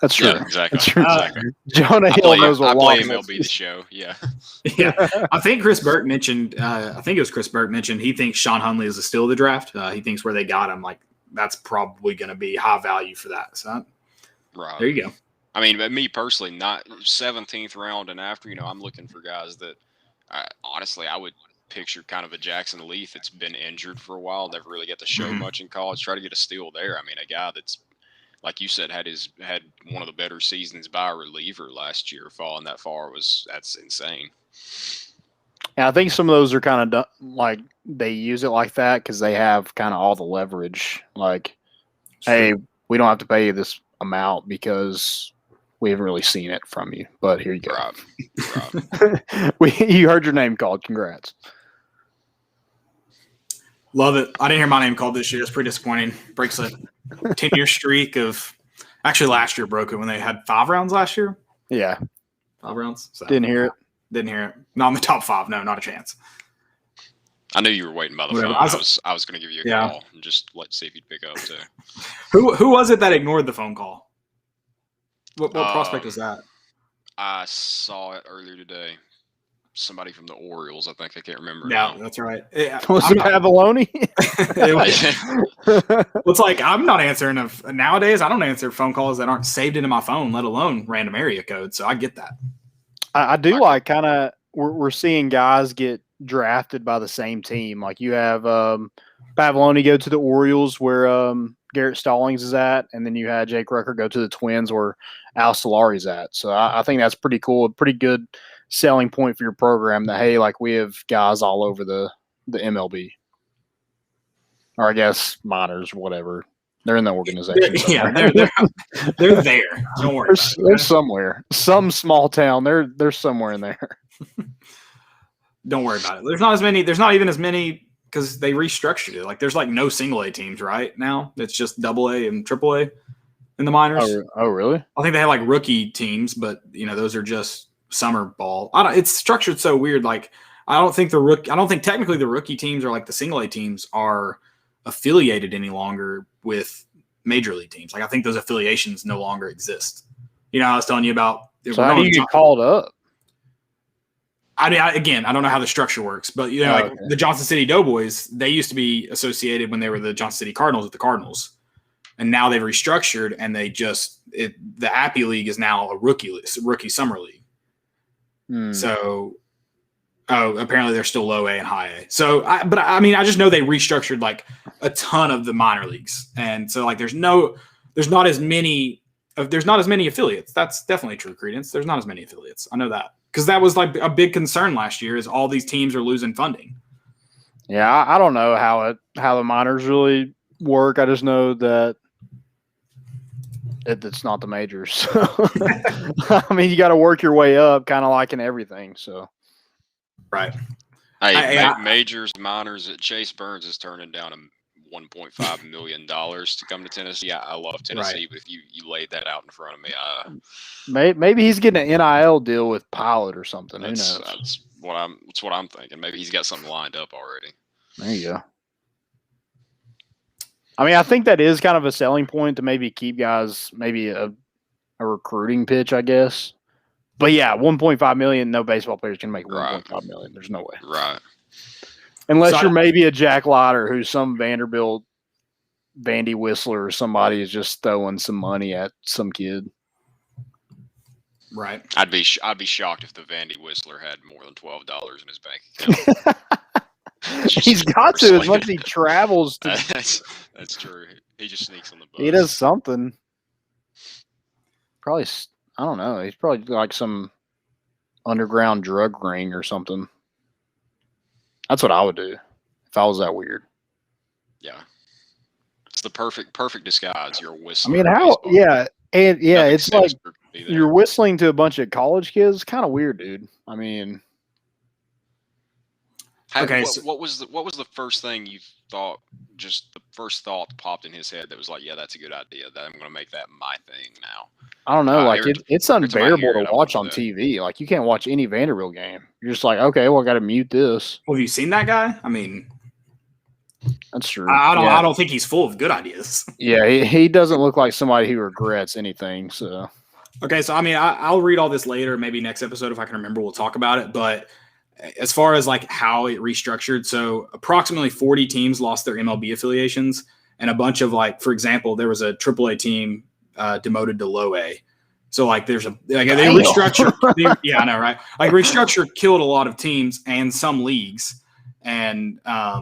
That's true. Yeah, exactly. That's true. Exactly. Jonah Hill knows what I play walking MLB the show. Yeah. Yeah. I think Chris Burke mentioned. I think it was Chris Burke mentioned he thinks Sean Hunley is the steal of the draft. He thinks where they got him, like that's probably going to be high value for that. So Right. there you go. I mean, but me personally, not 17th round and after. I'm looking for guys that, honestly, I would picture kind of a Jackson Leaf that's been injured for a while, never really get to show much in college. Try to get a steal there. I mean, a guy that's, like you said, had one of the better seasons by a reliever last year. Falling that far that's insane. And I think some of those are kind of like they use it like that because they have kind of all the leverage. Like, hey, we don't have to pay you this amount because we haven't really seen it from you. But here you go. Right. You heard your name called. Congrats. Love it. I didn't hear my name called this year. It's pretty disappointing. Breaks a 10-year streak of – actually, last year broke it when they had 5 rounds last year. Yeah. 5 rounds. So, Didn't hear it. Didn't hear it. Not in the top 5. No, not a chance. I knew you were waiting by the phone. I was going to give you a call and just see if you'd pick up too. Who was it that ignored the phone call? What prospect was that? I saw it earlier today. Somebody from the Orioles, I think. I can't remember. Yeah, that's right. Was it Pavoloni? It's like I'm not answering nowadays. I don't answer phone calls that aren't saved into my phone, let alone random area code. So I get that. I do like kind of we're seeing guys get drafted by the same team. Like you have Pavoloni go to the Orioles where Garrett Stallings is at, and then you had Jake Rucker go to the Twins where Al Solari's at. So I think that's pretty cool. A pretty good selling point for your program that, hey, like we have guys all over the MLB. Or I guess minors, whatever. They're in the organization. Yeah, they're there. Don't worry. They're somewhere. Some small town. They're somewhere in there. Don't worry about it. There's not as many. There's not even as many because they restructured it. Like there's like no single A teams right now. It's just double A and triple A in the minors. Oh, really? I think they have like rookie teams, but those are just summer ball. It's structured so weird. Like I don't think technically the rookie teams are like the single A teams are affiliated any longer with major league teams. Like I think those affiliations no longer exist. I was telling you about. So how do you get called up? I don't know how the structure works, but the Johnson City Doughboys, they used to be associated when they were the Johnson City Cardinals with the Cardinals, and now they've restructured and the Appy League is now a rookie summer league. So, apparently they're still low A and high A. So, I just know they restructured like a ton of the minor leagues, and so like there's not as many affiliates. That's definitely true, Credence. There's not as many affiliates. I know that. Because that was like a big concern last year is all these teams are losing funding. Yeah, I don't know how the minors really work. I just know that it's not the majors. I mean, you got to work your way up, kind of like in everything. So, right. Hey, majors, minors. Chase Burns is turning down $1.5 million to come to Tennessee. I love Tennessee, right. But if you laid that out in front of me, maybe he's getting an NIL deal with Pilot or something. Who knows? That's what I'm thinking. Maybe he's got something lined up already. There you go. I mean, I think that is kind of a selling point to maybe keep guys, maybe a recruiting pitch, I guess. But yeah, $1.5 million. No baseball players can make $1.5 million. There's no way. Right. Unless you're maybe a Jack Leiter who's some Vanderbilt Vandy Whistler or somebody is just throwing some money at some kid. Right. I'd be shocked if the Vandy Whistler had more than $12 in his bank account. He's got to as much as he travels. That's true. He just sneaks on the bus. He does something. Probably, I don't know. He's probably like some underground drug ring or something. That's what I would do if I was that weird. Yeah. the perfect disguise. You're a I whistler. mean, in how? baseball. Yeah, and yeah, Nothing it's like sinister could be there. you're whistling to a bunch of college kids. Kind of weird, dude. I mean, Okay, what was the first thing you thought? Just the first thought that popped in his head that was like, yeah, that's a good idea. That I'm going to make that my thing now. I don't know. Like it's every time I unbearable hear to it, I watch wanna on do that. TV. Like you can't watch any Vanderbilt game. You're just like, okay, well, I got to mute this. Well, have you seen that guy? I mean, That's true. I don't think he's full of good ideas. Yeah, he doesn't look like somebody who regrets anything. So Okay, so I mean, I'll read all this later. Maybe next episode, if I can remember, we'll talk about it. But as far as like how it restructured, so approximately 40 teams lost their MLB affiliations, and a bunch of like, for example, there was a AAA team demoted to low A. So like, there's they restructured. Yeah, I know, right? Like restructure killed a lot of teams and some leagues, and I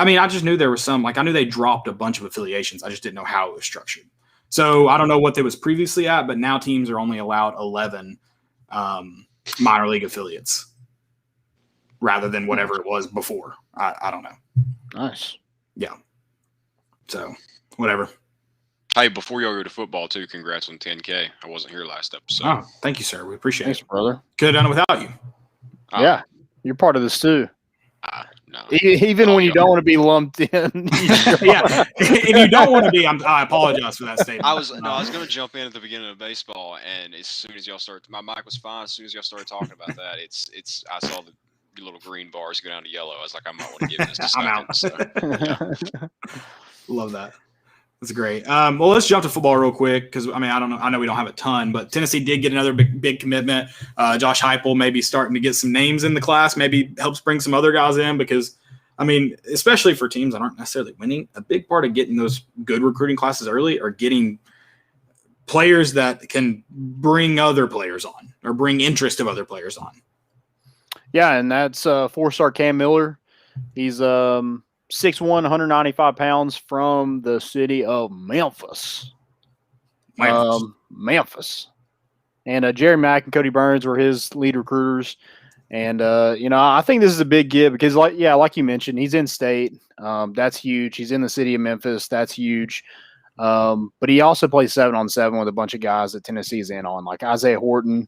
mean, I just knew there was some. Like I knew they dropped a bunch of affiliations. I just didn't know how it was structured. So I don't know what they was previously at, but now teams are only allowed 11 minor league affiliates rather than whatever it was before. I don't know. nice. Yeah. So whatever. Hey, before y'all go to football too, congrats on 10K. I wasn't here last episode. Oh, thank you, sir. We appreciate Thanks, it. brother. Could have done it without you. Yeah, you're part of this too. No. Even when you don't want to be lumped in. Yeah. If you don't want to be, I apologize for that statement. I was going to jump in at the beginning of baseball, and as soon as y'all started, my mic was fine. As soon as y'all started talking about that, I saw the little green bars go down to yellow. I was like, I might want to give this a second. I'm out. So, yeah. Love that. That's great. Well, let's jump to football real quick because I mean I know we don't have a ton, but Tennessee did get another big commitment. Josh Heupel maybe starting to get some names in the class, maybe helps bring some other guys in because I mean, especially for teams that aren't necessarily winning, a big part of getting those good recruiting classes early are getting players that can bring other players on or bring interest of other players on. Yeah, and that's 4-star Cam Miller. He's 6'1", 195 pounds from the city of Memphis. Memphis. And Jerry Mack and Cody Burns were his lead recruiters. And, I think this is a big get because, like you mentioned, he's in state. That's huge. He's in the city of Memphis. That's huge. But he also plays 7-on-7 with a bunch of guys that Tennessee's in on, like Isaiah Horton,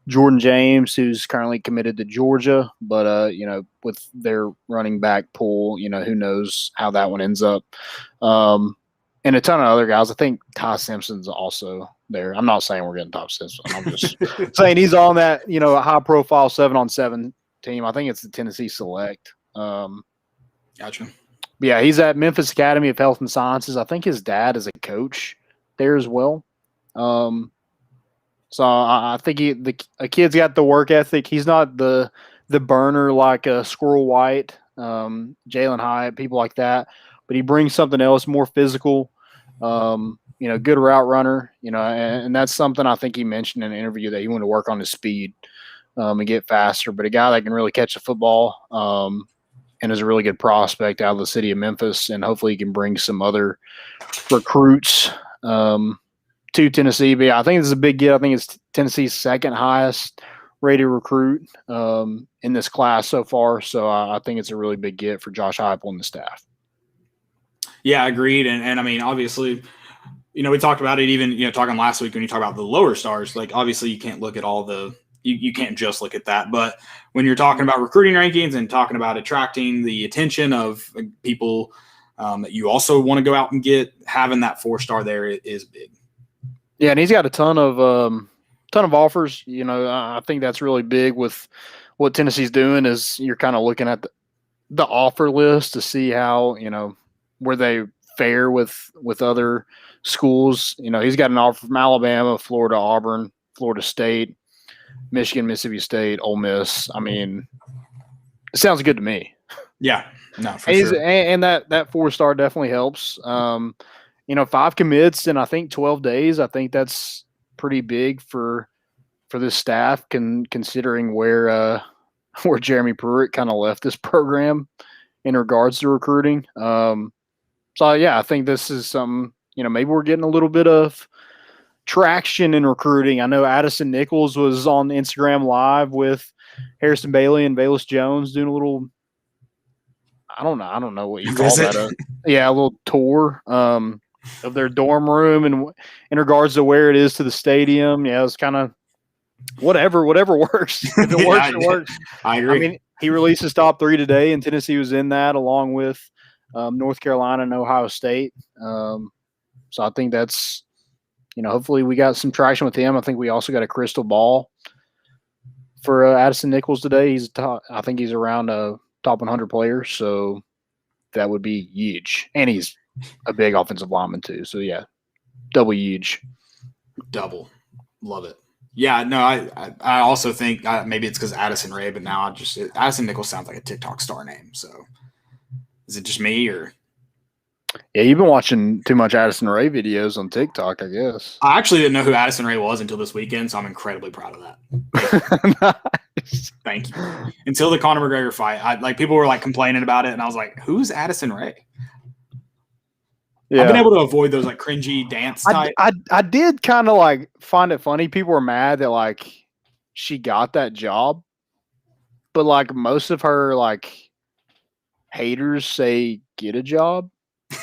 Jordan James, who's currently committed to Georgia, but with their running back pool, who knows how that one ends up. And a ton of other guys. I think Ty Simpson's also there. I'm not saying we're getting Ty Simpson. I'm just saying he's on that, high-profile 7-on-7 team. I think it's the Tennessee Select. Gotcha. Yeah, he's at Memphis Academy of Health and Sciences. I think his dad is a coach there as well. So I think a kid's got the work ethic. He's not the burner like a Squirrel White, Jalen Hyatt, people like that. But he brings something else, more physical. Good route runner. And that's something I think he mentioned in an interview that he wanted to work on his speed and get faster. But a guy that can really catch the football and is a really good prospect out of the city of Memphis, and hopefully he can bring some other recruits. To Tennessee, but I think this is a big get. I think it's Tennessee's second highest rated recruit in this class so far. So I think it's a really big get for Josh Heupel and the staff. Yeah, agreed. And I mean, obviously, we talked about it even, talking last week when you talk about the lower stars, like obviously you can't look at all you can't just look at that. But when you're talking about recruiting rankings and talking about attracting the attention of people that you also want to go out and get, having that 4-star there is big. Yeah, and he's got a ton of offers. I think that's really big with what Tennessee's doing is you're kind of looking at the offer list to see how, where they fare with other schools. He's got an offer from Alabama, Florida, Auburn, Florida State, Michigan, Mississippi State, Ole Miss. I mean, it sounds good to me. Yeah, no, for sure. And that 4-star definitely helps. 5 commits in I think 12 days. I think that's pretty big for this staff, considering where Jeremy Pruitt kind of left this program in regards to recruiting. So yeah, I think this is something. Maybe we're getting a little bit of traction in recruiting. I know Addison Nichols was on Instagram Live with Harrison Bailey and Valus Jones doing a little. I don't know what you call that. A little tour of their dorm room and in regards to where it is to the stadium. Yeah, it's kind of whatever works. If it works, it works. I agree. I mean, he released his top 3 today, and Tennessee was in that along with North Carolina and Ohio State. So I think that's, hopefully we got some traction with him. I think we also got a crystal ball for Addison Nichols today. I think he's around a top 100 player, so that would be huge. And he's a big offensive lineman too. So yeah, double huge. Double. Love it. Yeah, no, I also think maybe it's because Addison Ray, but now Addison Nichols sounds like a TikTok star name. So is it just me or? Yeah, you've been watching too much Addison Ray videos on TikTok, I guess. I actually didn't know who Addison Ray was until this weekend, so I'm incredibly proud of that. Nice. Thank you. Until the Conor McGregor fight, people were complaining about it, and I was like, "Who's Addison Ray?" Yeah. I've been able to avoid those cringy dance type. I did kind of find it funny. People were mad that she got that job, but most of her haters say get a job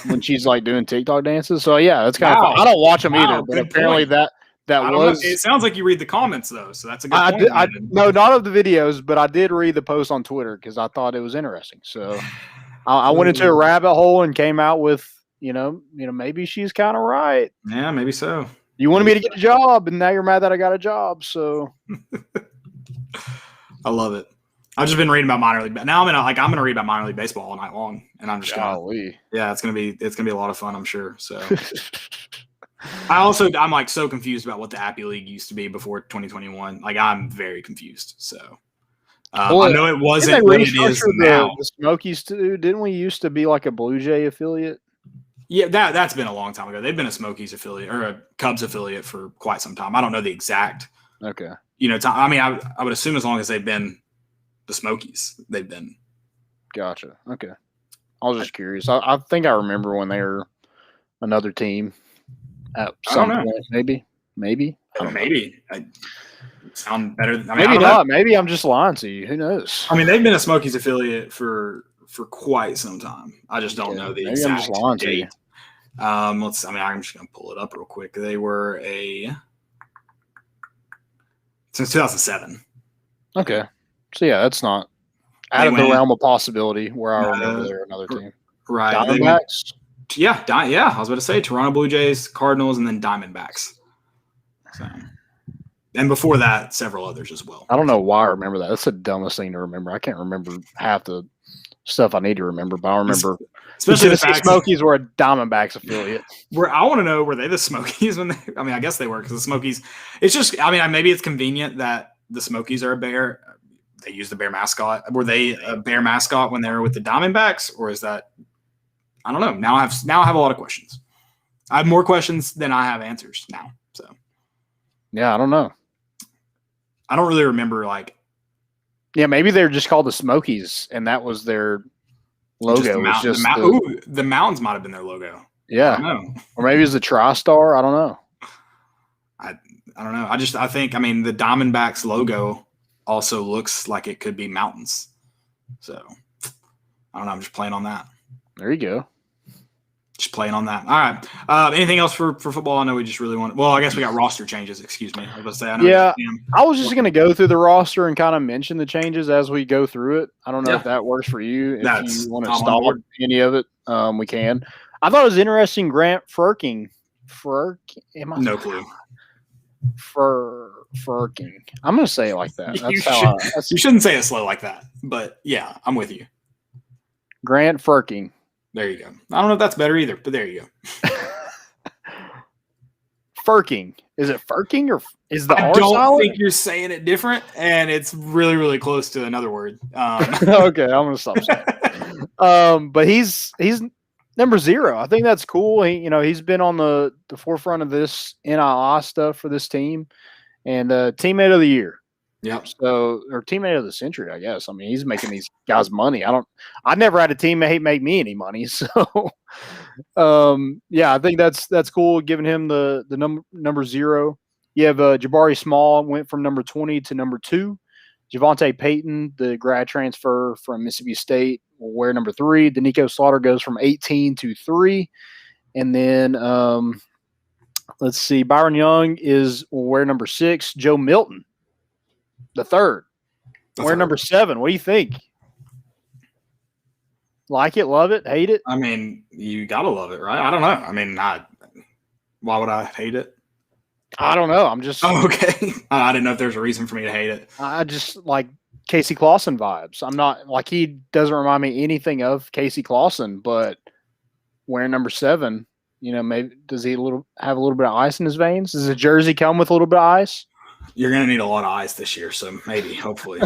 when she's doing TikTok dances. So yeah, that's kind of fun. I don't watch them either, but apparently point. that was. It sounds like you read the comments though, so that's a good point. No, not of the videos, but I did read the post on Twitter because I thought it was interesting. So I went into a rabbit hole and came out with. Maybe she's kind of right. Yeah, maybe so. You wanted me to get a job, and now you're mad that I got a job. So, I love it. I've just been reading about minor league. Now I'm gonna read about minor league baseball all night long, and I'm just it's gonna be a lot of fun, I'm sure. So, I'm so confused about what the Appy League used to be before 2021. I'm very confused. So. I know it wasn't what it is now. The Smokies too. Didn't we used to be a Blue Jay affiliate? Yeah, that's been a long time ago. They've been a Smokies affiliate or a Cubs affiliate for quite some time. I don't know the exact. Okay. I would assume as long as they've been the Smokies, they've been. Gotcha. Okay. I was just curious. I think I remember when they were another team at some point. Maybe. Maybe. I sound better. Maybe not. Maybe I'm just lying to you. Who knows? They've been a Smokies affiliate for quite some time. I just don't know the exact date. I'm just going to pull it up real quick. They were since 2007. Okay. So yeah, that's not out of the realm of possibility where I remember they're another team. Right. Diamondbacks? Yeah. I was about to say Toronto Blue Jays, Cardinals, and then Diamondbacks. So, and before that, several others as well. I don't know why I remember that. That's the dumbest thing to remember. I can't remember half the stuff I need to remember, but I remember especially the Smokies were a Diamondbacks affiliate. I want to know, were they the Smokies when they? I guess they were because the Smokies. It's just, maybe it's convenient that the Smokies are a bear. They use the bear mascot. Were they a bear mascot when they were with the Diamondbacks, or is that? I don't know. Now I have a lot of questions. I have more questions than I have answers now. So. Yeah, I don't know. I don't really remember Yeah, maybe they're just called the Smokies, and that was their logo. The mountains might have been their logo. Yeah, I don't know. Or maybe it's the TriStar. I don't know. I don't know. I think the Diamondbacks logo also looks like it could be mountains. So I don't know. I'm just playing on that. There you go. Just playing on that. All right. Anything else for football? I know we just really want. Well, I guess we got roster changes. Excuse me. I was going to say. I was just going to go through the roster and kind of mention the changes as we go through it. I don't know if that works for you. If you want to stop any of it, we can. I thought it was interesting. Grant Furking. No clue. Furking. I'm going to say it like that. You shouldn't say it slow like that. But yeah, I'm with you. Grant Furking. There you go. I don't know if that's better either, but there you go. Furking. Is it Furking or is the R solid? I don't think you're saying it different, and it's really, really close to another word. Okay, I'm going to stop saying but he's number 0. I think that's cool. He's been on the forefront of this NIL stuff for this team, and teammate of the year. Yep. So, or teammate of the century, I guess. He's making these guys money. I never had a teammate make me any money. So, yeah, I think that's cool. Giving him the number 0. You have Jabari Small went from number 20 to number 2. Javonte Payton, the grad transfer from Mississippi State, will wear number 3. Danico Slaughter goes from 18 to 3. And then let's see, Byron Young will wear number 6. Joe Milton, the 3rd, wear number 7. What do you think? Like it, love it, hate it? I mean, you gotta love it, right? I don't know. I mean, why would I hate it? I don't know. I'm just okay. I didn't know if there's a reason for me to hate it. I just like Casey Clausen vibes. I'm not like he doesn't remind me anything of Casey Clausen, but wearing number 7, maybe does he have a little bit of ice in his veins? Does the jersey come with a little bit of ice? You're gonna need a lot of ice this year, so maybe, hopefully.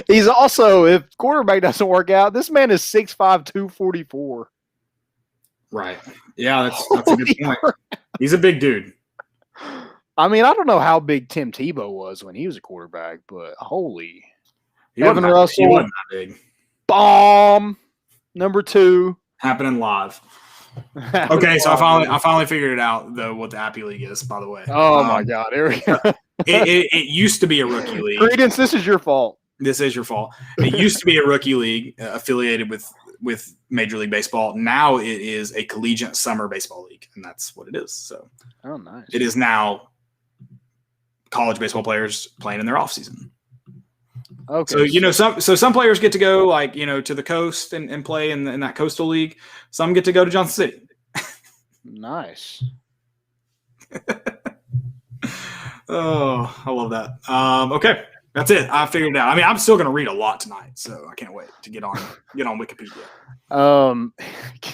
He's also, if quarterback doesn't work out, this man is 6'5", 244. Right. Yeah, that's a good point. He's a big dude. I mean, I don't know how big Tim Tebow was when he was a quarterback, but holy. Evan Russell. He wasn't that big. Bomb. Number 2. Happening live. Okay, so I finally figured it out, though, what the Appy League is, by the way. Oh, my God. Here we go. It used to be a rookie league. Credence, this is your fault. This is your fault. It used to be a rookie league affiliated with Major League Baseball. Now it is a collegiate summer baseball league, and that's what it is. So, oh, nice. It is now college baseball players playing in their off season. Okay. So some players get to go to the coast and play in that coastal league. Some get to go to Johnson City. Nice. Oh, I love that. Okay. That's it. I figured it out. I mean, I'm still going to read a lot tonight, so I can't wait to get on Wikipedia.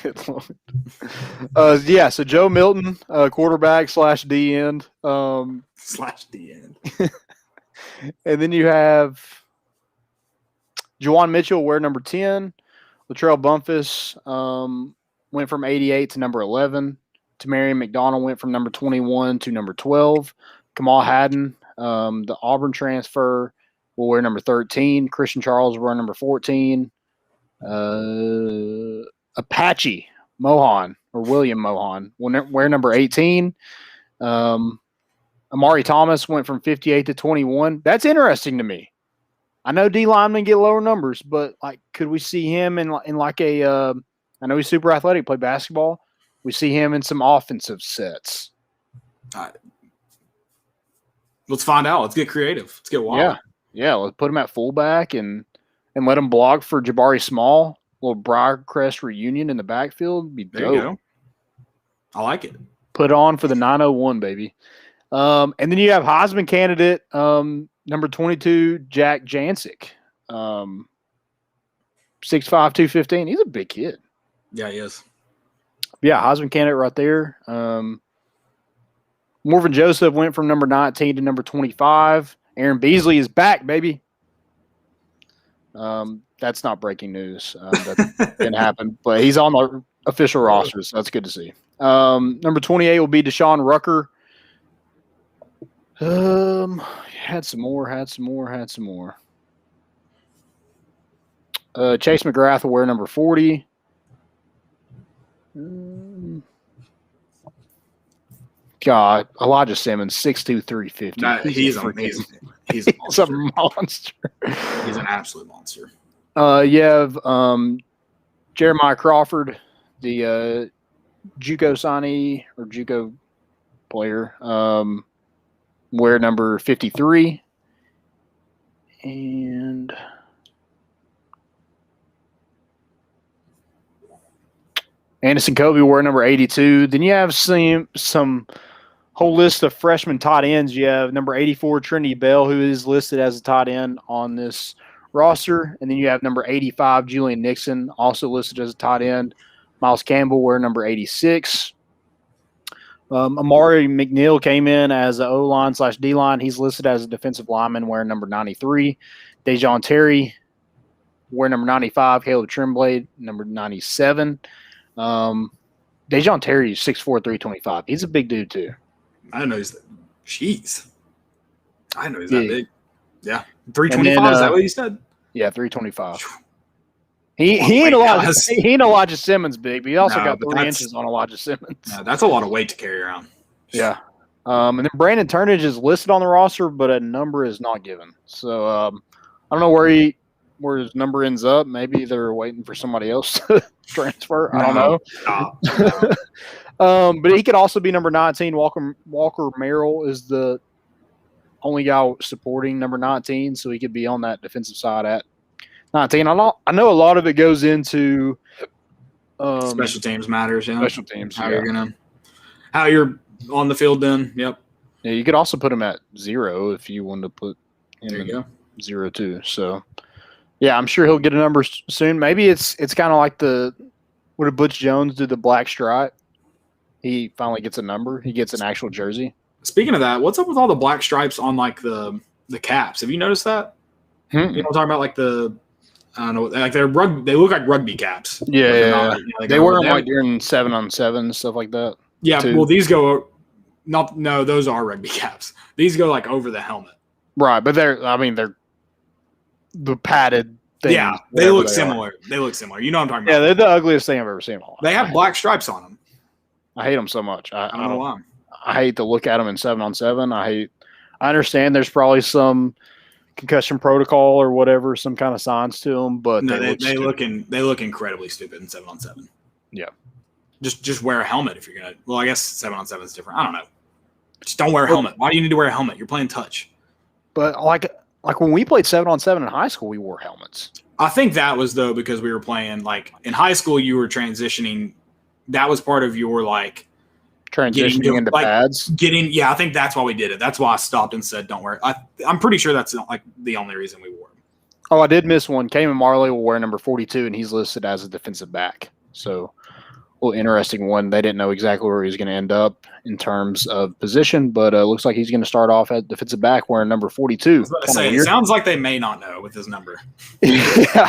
Good Lord. Yeah. So Joe Milton, quarterback / D end. / D end. And then you have Juwan Mitchell, wear number 10. Latrell Bumpus went from 88 to number 11. Tamarion McDonald went from number 21 to number 12. Kamal Haddon, the Auburn transfer, will wear number 13. Christian Charles will wear number 14. Apache Mohan, or William Mohan, will wear number 18. Amari Thomas went from 58 to 21. That's interesting to me. I know D linemen get lower numbers, but could we see him in like a? I know he's super athletic, play basketball. We see him in some offensive sets. Let's find out. Let's get creative. Let's get wild. Yeah. Let's put him at fullback and let him block for Jabari Small. A little Briarcrest reunion in the backfield. Be dope. There you go. I like it. Put on for the 901, baby. And then you have Heisman candidate number 22, Jack Jancic, 6'5", 215. He's a big kid. Yeah, he is. Yeah, Heisman candidate right there. Morvan Joseph went from number 19 to number 25. Aaron Beasley is back, baby. That's not breaking news. That didn't happen, but he's on the official roster, so that's good to see. Number 28 will be Deshaun Rucker. Had some more. Chase McGrath will wear number 40. God, Elijah Simmons, 6'2", 350. He's amazing. He's a monster. He's an absolute monster. You have Jeremiah Crawford, the JUCO signee or JUCO player, wear number 53. And Anderson Covey wear number 82. Then you have some whole list of freshman tight ends. You have number 84, Trinity Bell, who is listed as a tight end on this roster. And then you have number 85, Julian Nixon, also listed as a tight end. Miles Campbell wear number 86. Amari McNeil came in as an O-line / D-line. He's listed as a defensive lineman wearing number 93. Dejon Terry wear number 95. Caleb Tremblay, number 97. Dejon Terry is 6'4", 325. He's a big dude too. I didn't know he's that. Jeez. I didn't know he's that big. Yeah. 325, is that what you said? Yeah, 325. He ain't Elijah Simmons big, but he also got 3 inches on Elijah Simmons. No, that's a lot of weight to carry around. Yeah. And then Brandon Turnage is listed on the roster, but a number is not given. So I don't know where his number ends up. Maybe they're waiting for somebody else to transfer. I don't know. No. But he could also be number 19. Walker Merrill is the only guy supporting number 19, so he could be on that defensive side at 19. I know a lot of it goes into special teams matters. Yeah. Special teams. How you're on the field then. Yep. Yeah, you could also put him at 0 if you wanted to put him There you go. 0 too. So, yeah, I'm sure he'll get a number soon. Maybe it's kind of like what did Butch Jones do, the black stripe? He finally gets a number. He gets an actual jersey. Speaking of that, what's up with all the black stripes on like the caps? Have you noticed that? You know what I'm talking about? Like I don't know, like they look like rugby caps. Yeah, they wear them like during 7-on-7 stuff like that. Yeah, too. well, these go no, those are rugby caps. These go like over the helmet. Right, but they're the padded thing. Yeah, they look similar. They look similar. You know what I'm talking about. Yeah, they're the ugliest thing I've ever seen. They have black stripes on them. I hate them so much. I don't know why. I hate to look at them in 7-on-7. I understand there's probably some concussion protocol or whatever, some kind of signs to them, but no, they look incredibly stupid in 7-on-7. Yeah. Just wear a helmet if you're gonna. Well, I guess 7-on-7 is different. I don't know. Just don't wear a helmet. Why do you need to wear a helmet? You're playing touch. But like when we played 7-on-7 in high school, we wore helmets. I think that was though because we were playing like in high school. You were transitioning. That was part of your like transitioning into pads. I think that's why we did it. That's why I stopped and said don't wear it. I'm pretty sure that's not like the only reason we wore them. Oh, I did miss one. Cayman Marley will wear number 42, and he's listed as a defensive back. So, interesting one. They didn't know exactly where he was going to end up in terms of position, but looks like he's going to start off at defensive back wearing number 42. I was about to say, it sounds like they may not know with his number. Yeah.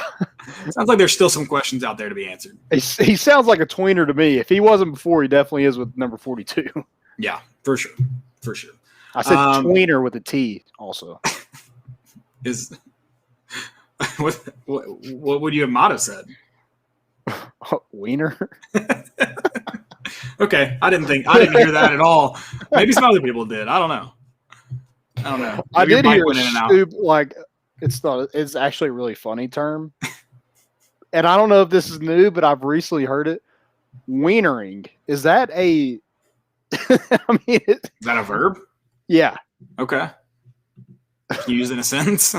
Sounds like there's still some questions out there to be answered. He sounds like a tweener to me. If he wasn't before, he definitely is with number 42. Yeah, for sure. For sure. I said tweener with a T also. What would you have motto said? Wiener? Okay, I didn't hear that at all. Maybe some other people did. I don't know. Maybe I did hear like it's actually a really funny term. And I don't know if this is new, but I've recently heard it. Wienering. Is that is that a verb? Yeah. Okay. Can you use it in a sentence?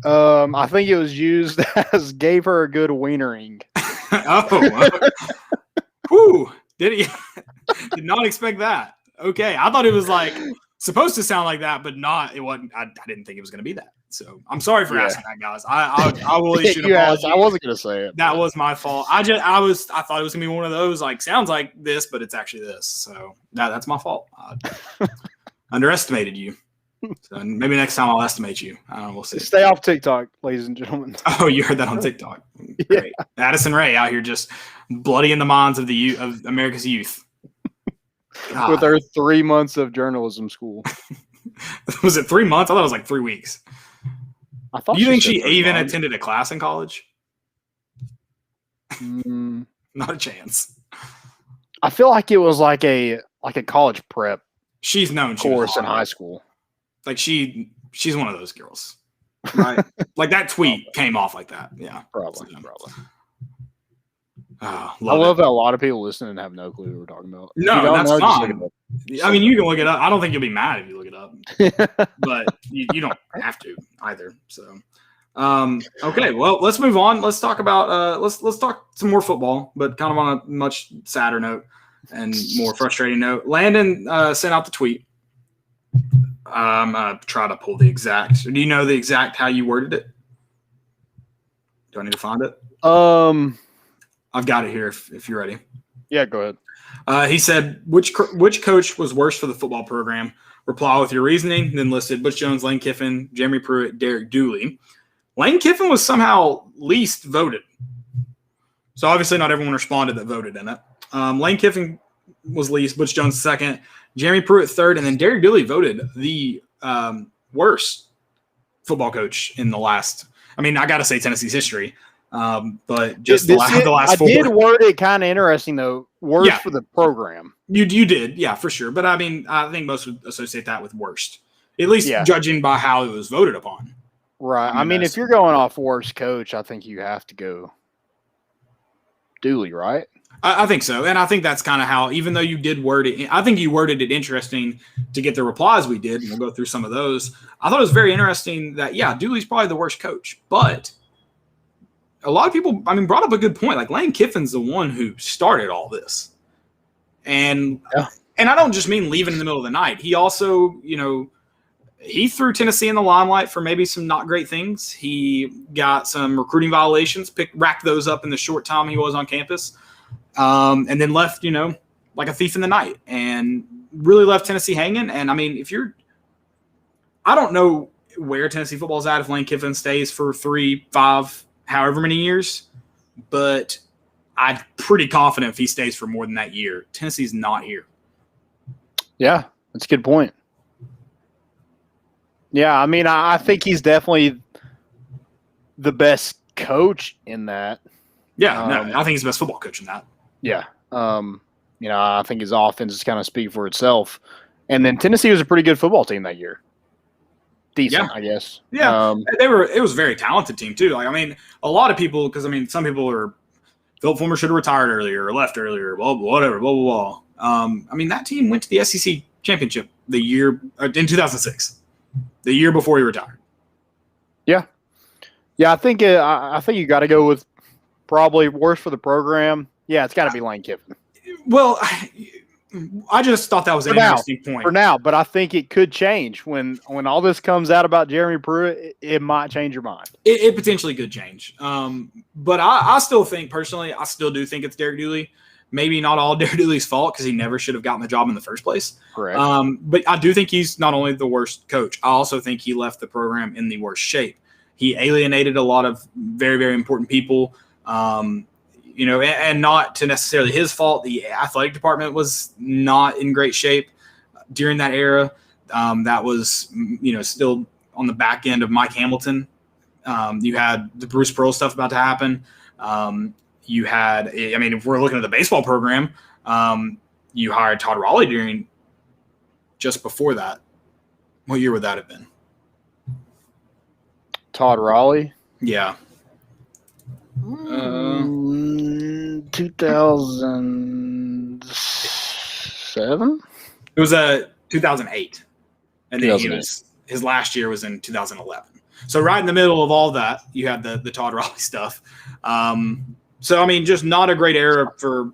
I think it was used as gave her a good wienering. Oh. Whew. Did not expect that. Okay. I thought it was like supposed to sound like that, but not. It wasn't. I didn't think it was going to be that. So I'm sorry for asking that, guys. I will issue an apology. I wasn't going to say it. That was my fault. I thought it was going to be one of those like sounds like this, but it's actually this. So that's my fault. I underestimated you. So maybe next time I'll estimate you. We'll see. Stay off TikTok, ladies and gentlemen. Oh, you heard that on TikTok. Great. Yeah. Addison Rae out here just bloodying the minds of of America's youth. God. With her 3 months of journalism school. Was it 3 months? I thought it was like 3 weeks. I thought. Do you think she even attended a class in college? Not a chance. I feel like it was like a college prep. She's known course in high school. Like she's one of those girls, right? Like that tweet came off like that. Yeah, probably. I love how a lot of people listen and have no clue what we're talking about. No, that's fine. I mean, you can look it up. I don't think you'll be mad if you look it up, but you don't have to either. So, okay, well, let's move on. Let's talk about let's talk some more football, but kind of on a much sadder note and more frustrating note. Landon sent out the tweet. I'm gonna try to pull the exact. Do you know the exact how you worded it? Do I need to find it? I've got it here if you're ready. Yeah, go ahead. He said, which coach was worse for the football program? Reply with your reasoning. Then listed Butch Jones, Lane Kiffin, Jeremy Pruitt, Derek Dooley. Lane Kiffin was somehow least voted. So obviously not everyone responded that voted in it. Lane Kiffin was least, Butch Jones second, Jeremy Pruitt third, and then Derek Dooley voted the worst football coach in the last. I mean, I got to say Tennessee's history. But just the last four. I did word it kind of interesting, though. Worst for the program. You did, yeah, for sure. But, I mean, I think most would associate that with worst. At least Yeah. judging by how it was voted upon. Right. I mean, if you're going off worst coach, I think you have to go Dooley, right? I think so. And I think that's kind of how, even though you did word it, I think you worded it interesting to get the replies we did, and we'll go through some of those. I thought it was very interesting that, yeah, Dooley's probably the worst coach, but a lot of people, brought up a good point. Like, Lane Kiffin's the one who started all this. And and I don't just mean leaving in the middle of the night. He also, he threw Tennessee in the limelight for maybe some not great things. He got some recruiting violations, racked those up in the short time he was on campus, and then left, like a thief in the night, and really left Tennessee hanging. And I don't know where Tennessee football's at if Lane Kiffin stays for 3, 5, however many years, but I'm pretty confident if he stays for more than that year, Tennessee's not here. Yeah, that's a good point. Yeah, I think he's definitely the best coach in that. Yeah, I think he's the best football coach in that. Yeah. I think his offense is kind of speak for itself. And then Tennessee was a pretty good football team that year. Decent, I guess. Yeah, it was a very talented team too. Like, a lot of people, because some people are, Philip Fulmer should have retired earlier or left earlier, blah, blah, whatever, blah, blah, blah. That team went to the SEC championship in 2006, the year before he retired. Yeah. Yeah, I think you got to go with probably worst for the program. Yeah, it's got to be Lane Kiffin. Well, I just thought that was an interesting point. For now, but I think it could change when all this comes out about Jeremy Pruitt. It might change your mind. It potentially could change. But I still think, personally, I still do think it's Derek Dooley. Maybe not all Derek Dooley's fault because he never should have gotten the job in the first place. Correct. But I do think he's not only the worst coach, I also think he left the program in the worst shape. He alienated a lot of very, very important people. And not to necessarily his fault. The athletic department was not in great shape during that era. That was, still on the back end of Mike Hamilton. You had the Bruce Pearl stuff about to happen. You had, if we're looking at the baseball program, you hired Todd Raleigh just before that. What year would that have been? Todd Raleigh? Yeah. 2007? It was 2008. And then his last year was in 2011. So right in the middle of all that, you had the Todd Raleigh stuff. Just not a great era for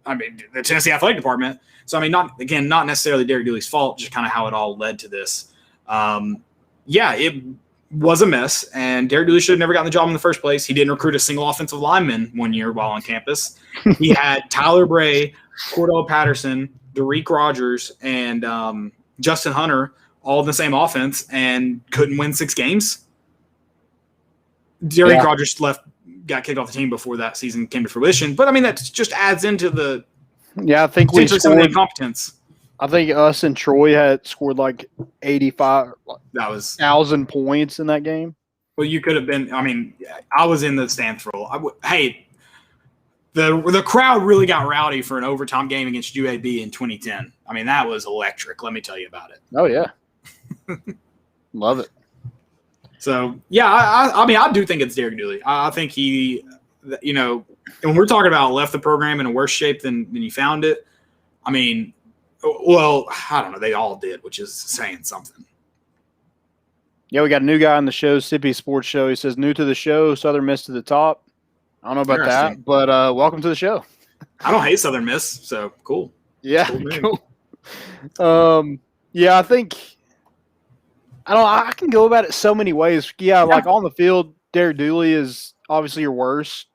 the Tennessee athletic department. So, not necessarily Derek Dooley's fault, just kind of how it all led to this. It was a mess, and Derek Dooley should have never gotten the job in the first place. He didn't recruit a single offensive lineman one year while on campus. He had Tyler Bray, Cordell Patterson, Derek Rogers, and Justin Hunter all in the same offense and couldn't win 6 games. Derek Rogers got kicked off the team before that season came to fruition. But, that just adds into the I think we some of the incompetence. I think us and Troy had scored like 85,000 points in that game. Well, you could have been. I was in the stands for. The crowd really got rowdy for an overtime game against UAB in 2010. That was electric. Let me tell you about it. Oh yeah, love it. So yeah, I do think it's Derek Dooley. I think he, when we're talking about left the program in a worse shape than he found it. Well, I don't know. They all did, which is saying something. Yeah, we got a new guy on the show, Sippy Sports Show. He says, new to the show, Southern Miss to the top. I don't know about that, but welcome to the show. I don't hate Southern Miss, so cool. Yeah, cool. I think I can go about it so many ways. Yeah, like on the field, Derek Dooley is obviously your worst.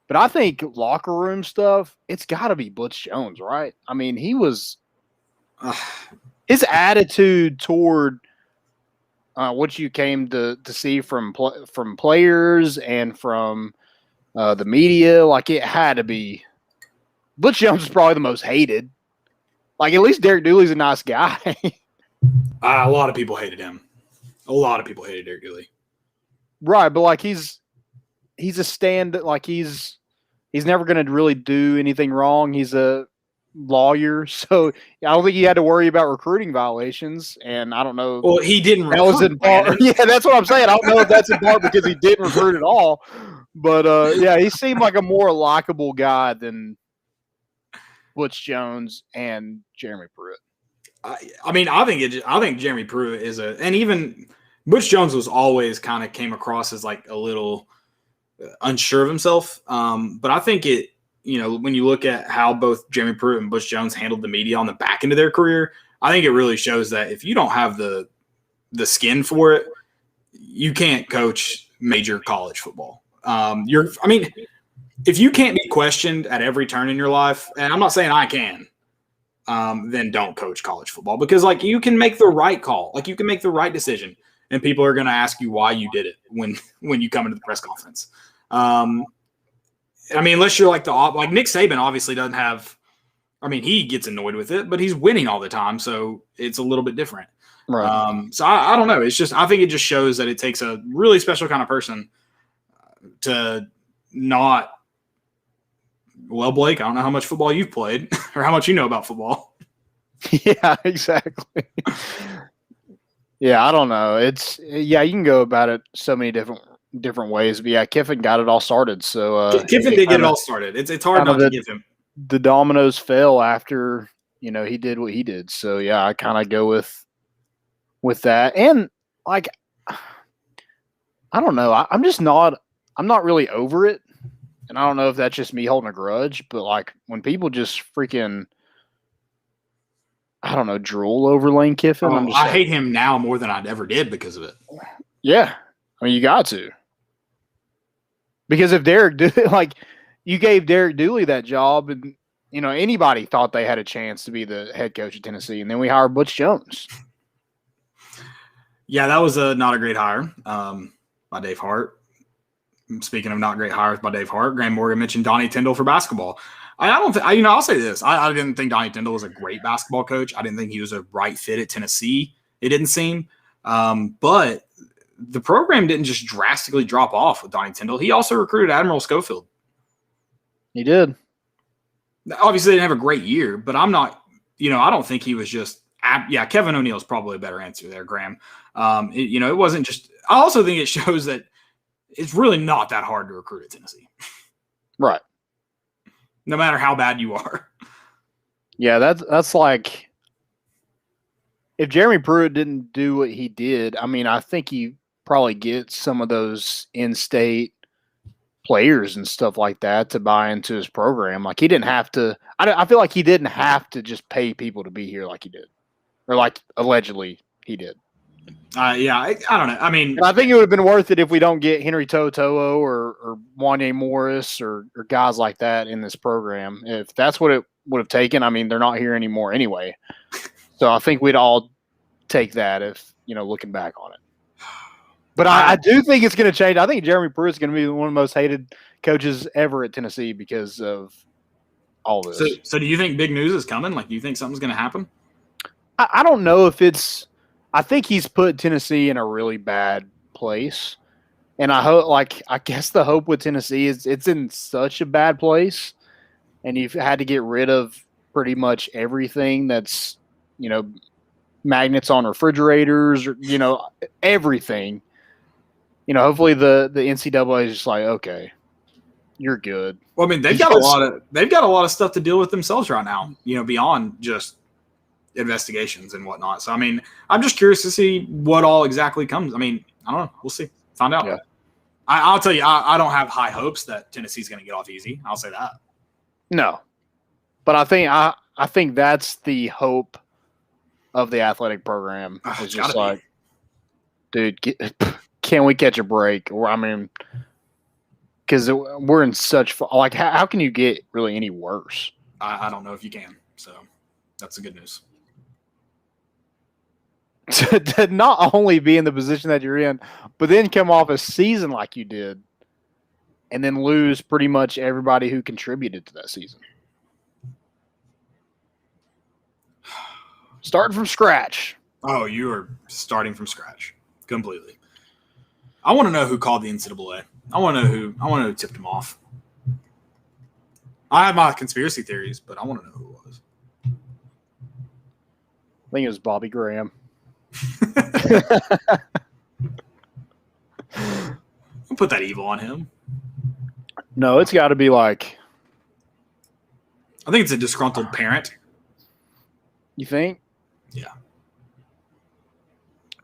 But I think locker room stuff, it's got to be Butch Jones, right? He was his attitude toward what you came to see from players and from the media, like it had to be. Butch Jones is probably the most hated. Like at least Derek Dooley's a nice guy. A lot of people hated him. A lot of people hated Derek Dooley. Right, but like he's a stand. Like he's never going to really do anything wrong. He's a lawyer, so I don't think he had to worry about recruiting violations. And I don't know. Well, he didn't That was in part. Yeah, that's what I'm saying. I don't know if that's in part because he didn't recruit at all. But yeah, he seemed like a more likable guy than Butch Jones and Jeremy Pruitt. I mean, I think Jeremy Pruitt is and even Butch Jones was always kind of came across as like a little unsure of himself. But I think when you look at how both Jeremy Pruitt and Butch Jones handled the media on the back end of their career, I think it really shows that if you don't have the skin for it, you can't coach major college football. If you can't be questioned at every turn in your life, and I'm not saying I can, then don't coach college football, because like you can make the right call, like you can make the right decision, and people are going to ask you why you did it when you come into the press conference. Unless you're like like Nick Saban obviously doesn't have. I mean, he gets annoyed with it, but he's winning all the time, so it's a little bit different. Right. So I don't know. It's just I think it just shows that it takes a really special kind of person to not. Well, Blake, I don't know how much football you've played or how much you know about football. Yeah, exactly. Yeah, I don't know. You can go about it so many different ways. But yeah, Kiffin got it all started. So Kiffin did get it all started. It's hard not to give him. The dominoes fell after he did what he did. So yeah, I kind of go with that. And like, I don't know. I'm not really over it. And I don't know if that's just me holding a grudge, but like when people just freaking, I don't know, drool over Lane Kiffin. I hate him now more than I ever did because of it. Yeah. I mean, you got to. Because if you gave Derek Dooley that job and, anybody thought they had a chance to be the head coach of Tennessee, and then we hired Butch Jones. Yeah, that was not a great hire by Dave Hart. Speaking of not great hires by Dave Hart, Graham Morgan mentioned Donnie Tyndall for basketball. I'll say this. I didn't think Donnie Tyndall was a great basketball coach. I didn't think he was a right fit at Tennessee. It didn't seem. But the program didn't just drastically drop off with Donnie Tyndall. He also recruited Admiral Schofield. He did. Obviously, they didn't have a great year, but I'm not, I don't think he was just, Kevin O'Neal is probably a better answer there, Graham. It wasn't just, I also think it shows that it's really not that hard to recruit at Tennessee. Right. No matter how bad you are. Yeah, that's like if Jeremy Pruitt didn't do what he did, I mean, I think he probably gets some of those in-state players and stuff like that to buy into his program. Like he didn't have to I feel like he didn't have to just pay people to be here like he did. Or like allegedly he did. I don't know. I mean, I think it would have been worth it if we don't get Henry To'oTo'o or Wanye Morris or guys like that in this program. If that's what it would have taken, I mean, they're not here anymore anyway. So I think we'd all take that if, looking back on it. But I do think it's going to change. I think Jeremy Pruitt's going to be one of the most hated coaches ever at Tennessee because of all this. So do you think big news is coming? Like, do you think something's going to happen? I don't know if it's – I think he's put Tennessee in a really bad place. And I guess the hope with Tennessee is it's in such a bad place. And you've had to get rid of pretty much everything that's, magnets on refrigerators, or, everything. Hopefully the NCAA is just like, okay, you're good. Well, I mean, they've got a lot of stuff to deal with themselves right now, beyond just investigations and whatnot. So I mean, I'm just curious to see what all exactly comes. I mean, I don't know. We'll see. Find out. Yeah. I'll tell you, I don't have high hopes that Tennessee's going to get off easy. I'll say that. No, but I think that's the hope of the athletic program. It's just like, dude, can we catch a break? Or I mean, because we're in such like, how can you get really any worse? I don't know if you can. So that's the good news. To not only be in the position that you're in, but then come off a season like you did and then lose pretty much everybody who contributed to that season. Starting from scratch. Oh, you are starting from scratch completely. I want to know who called the NCAA. I want to know who tipped him off. I have my conspiracy theories, but I want to know who it was. I think it was Bobby Graham. I'll put that evil on him. No, it's got to be like. I think it's a disgruntled parent. You think? Yeah.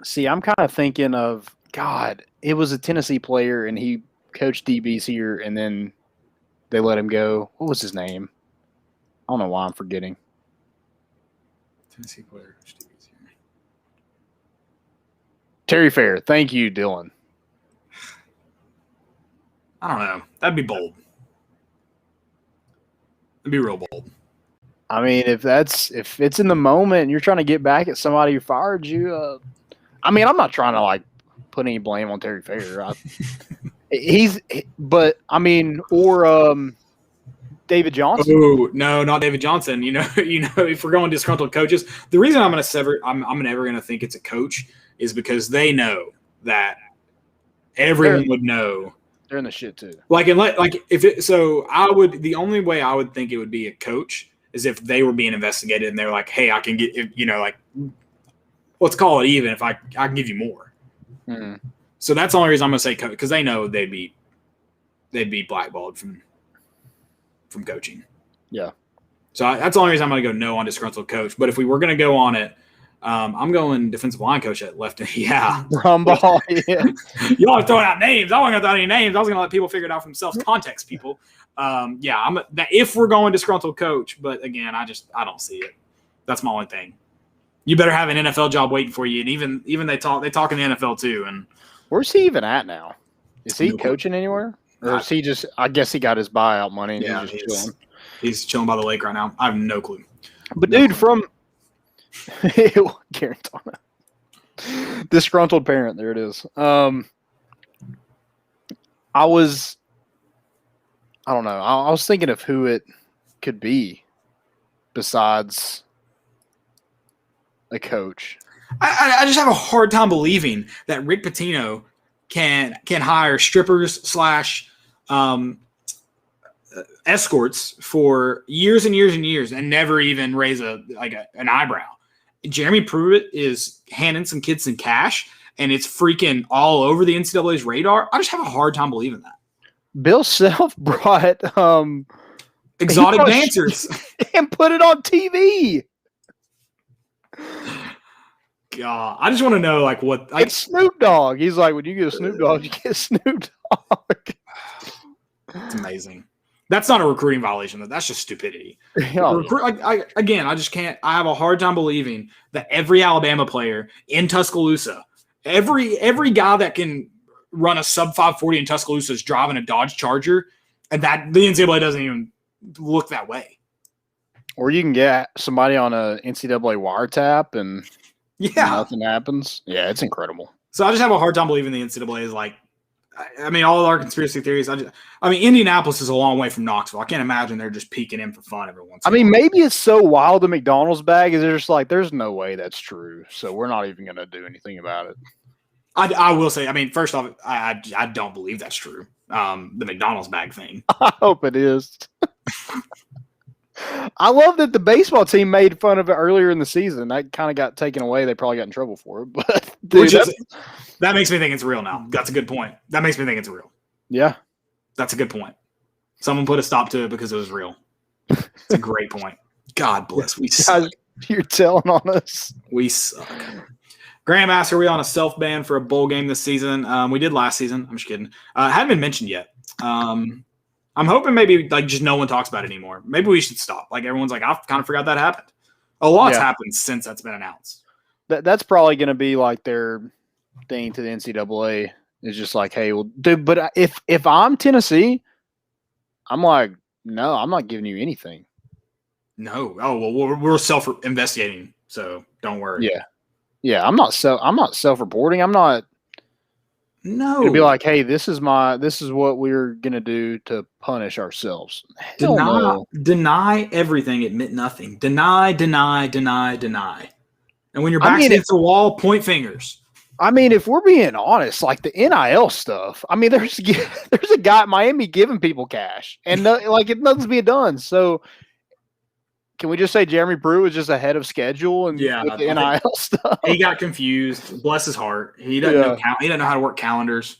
See, I'm kind of thinking of God. It was a Tennessee player, and he coached DBs here, and then they let him go. What was his name? I don't know why I'm forgetting. Tennessee player coached DBs here. Terry Fair. Thank you, Dylan. I don't know. That'd be bold. That'd be real bold. I mean, if it's in the moment and you're trying to get back at somebody who fired you, I mean, I'm not trying to like put any blame on Terry Fair. Or David Johnson. Oh no, not David Johnson. You know, if we're going disgruntled coaches, the reason I'm never going to think it's a coach is because they know that everyone would know. They're in the shit too. The only way I would think it would be a coach is if they were being investigated and they're like, hey, I can get, let's call it even if I can give you more. Mm-hmm. So that's the only reason I'm going to say coach, because they know they'd be blackballed from coaching. Yeah. So that's the only reason I'm going to go no on disgruntled coach. But if we were going to go on it, I'm going defensive line coach at left. Yeah. Brumball. Yeah. Y'all are throwing out names. I wasn't going to throw any names. I was going to let people figure it out for themselves. Context, people. If we're going disgruntled coach, but again, I don't see it. That's my only thing. You better have an NFL job waiting for you. And even they talk in the NFL too. And where's he even at now? Is he coaching anywhere? Or is he just, I guess he got his buyout money and he's just chilling. He's chilling by the lake right now. I have no clue. But dude, from disgruntled parent, there it is. I don't know. I was thinking of who it could be besides a coach. I just have a hard time believing that Rick Pitino can hire strippers / escorts for years and years and years and never even raise an eyebrow. Jeremy Pruitt is handing some kids some cash and it's freaking all over the NCAA's radar. I just have a hard time believing that. Bill Self brought exotic dancers and put it on TV. God, I just want to know what. It's Snoop Dogg. He's like, when you get a Snoop Dogg, you get Snoop Dogg. It's amazing. That's not a recruiting violation. That's just stupidity. I just can't. I have a hard time believing that every Alabama player in Tuscaloosa, every guy that can run a sub 540 in Tuscaloosa is driving a Dodge Charger, and that the NCAA doesn't even look that way. Or you can get somebody on a NCAA wiretap and nothing happens. Yeah, it's incredible. So I just have a hard time believing the NCAA is all our conspiracy theories. Indianapolis is a long way from Knoxville. I can't imagine they're just peeking in for fun every once in a while. Maybe it's so wild the McDonald's bag is they're just like, there's no way that's true. So we're not even going to do anything about it. I will say, first off, I don't believe that's true. The McDonald's bag thing. I hope it is. I love that the baseball team made fun of it earlier in the season. That kind of got taken away. They probably got in trouble for it. But dude, that makes me think it's real now. That's a good point. That makes me think it's real. Yeah. That's a good point. Someone put a stop to it because it was real. It's a great point. God bless. We suck. You're telling on us. We suck. Graham asks, are we on a self-ban for a bowl game this season? We did last season. I'm just kidding. Haven't been mentioned yet. I'm hoping maybe just no one talks about it anymore. Maybe we should stop. Everyone's like, I kind of forgot that happened. A lot's happened since that's been announced. That's probably going to be their thing to the NCAA. Is just hey, well, dude. But if I'm Tennessee, I'm like, no, I'm not giving you anything. No. Oh well, we're self-investigating, so don't worry. Yeah. I'm not self-reporting. I'm not. No. It'd be like, hey, this is what we're gonna do to punish ourselves. Deny everything, admit nothing. Deny. And when your back's against the wall, point fingers. I mean, if we're being honest, like the NIL stuff, I mean, there's a guy at Miami giving people cash, and nothing's being done. So, can we just say Jeremy Brew is just ahead of schedule and with the NIL stuff? He got confused. Bless his heart. He doesn't know. He doesn't know how to work calendars.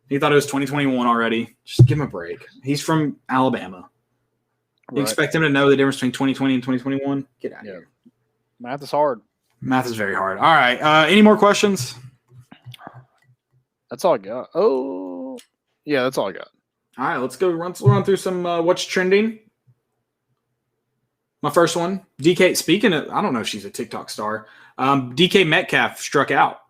He thought it was 2021 already. Just give him a break. He's from Alabama. You expect him to know the difference between 2020 and 2021? Get out of here. Math is hard. Math is very hard. All right. Any more questions? That's all I got. Oh, yeah, that's all I got. All right, let's run through some what's trending. My first one, DK. Speaking of, I don't know if she's a TikTok star. DK Metcalf struck out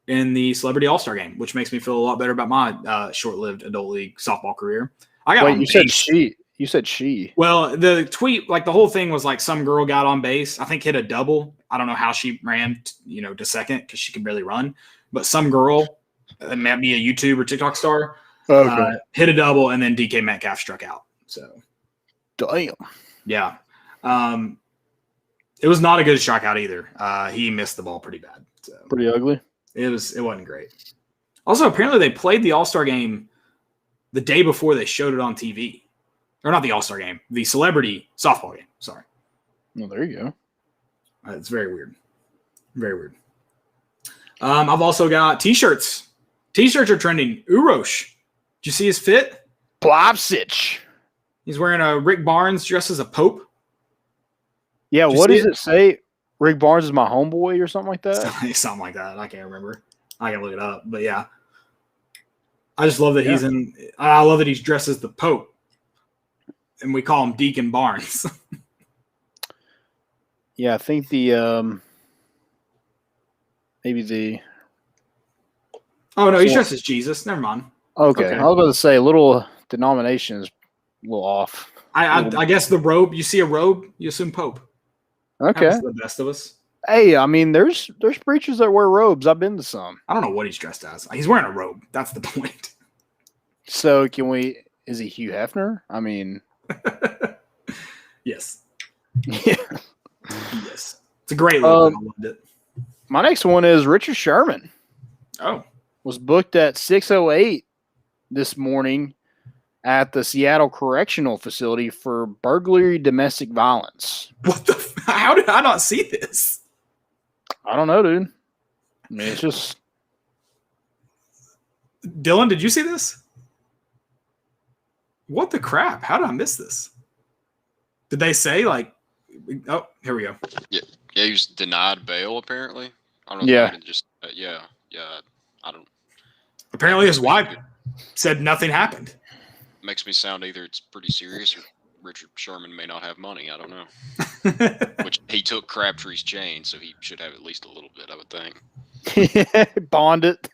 in the Celebrity All-Star Game, which makes me feel a lot better about my short-lived adult league softball career. You said she. You said she. Well, the tweet, like the whole thing was like some girl got on base, I think hit a double. I don't know how she ran, to second because she could barely run. But some girl, it might be a YouTube or TikTok star, hit a double, and then DK Metcalf struck out. So, damn. Yeah. It was not a good strikeout either. He missed the ball pretty bad. So. Pretty ugly. It wasn't great. Also, apparently they played the All-Star Game the day before they showed it on TV. Or not the All-Star Game, the Celebrity Softball Game. Sorry. Well, there you go. It's very weird. Very weird. I've also got T-shirts. T-shirts are trending. Urosh. Did you see his fit? Blopsich. He's wearing a Rick Barnes dressed as a pope. Yeah, what does it say? Rick Barnes is my homeboy or something like that? Something like that. I can't remember. I can look it up. But yeah. I just love that I love that he's dressed as the pope. And we call him Deacon Barnes. Yeah, I think maybe Oh, no, he's dressed as Jesus. Never mind. Okay. I was about to say, little denomination is a little off. I guess the robe, you see a robe, you assume Pope. Okay. That's the best of us. Hey, I mean, there's preachers that wear robes. I've been to some. I don't know what he's dressed as. He's wearing a robe. That's the point. So is he Hugh Hefner? I mean. Yes. Yeah. Yes. It's a great look. I loved it. My next one is Richard Sherman. Oh. Was booked at 6:08 this morning at the Seattle Correctional Facility for burglary domestic violence. What the? How did I not see this? I don't know, dude. I mean, it's just. Dylan, did you see this? What the crap? How did I miss this? Did they say like? Oh, here we go. Yeah, he was denied bail apparently. I don't know. Yeah. Just yeah. I don't. Apparently, his wife said nothing happened. Makes me sound either it's pretty serious or Richard Sherman may not have money. I don't know. Which he took Crabtree's chain, so he should have at least a little bit, I would think. Bond it.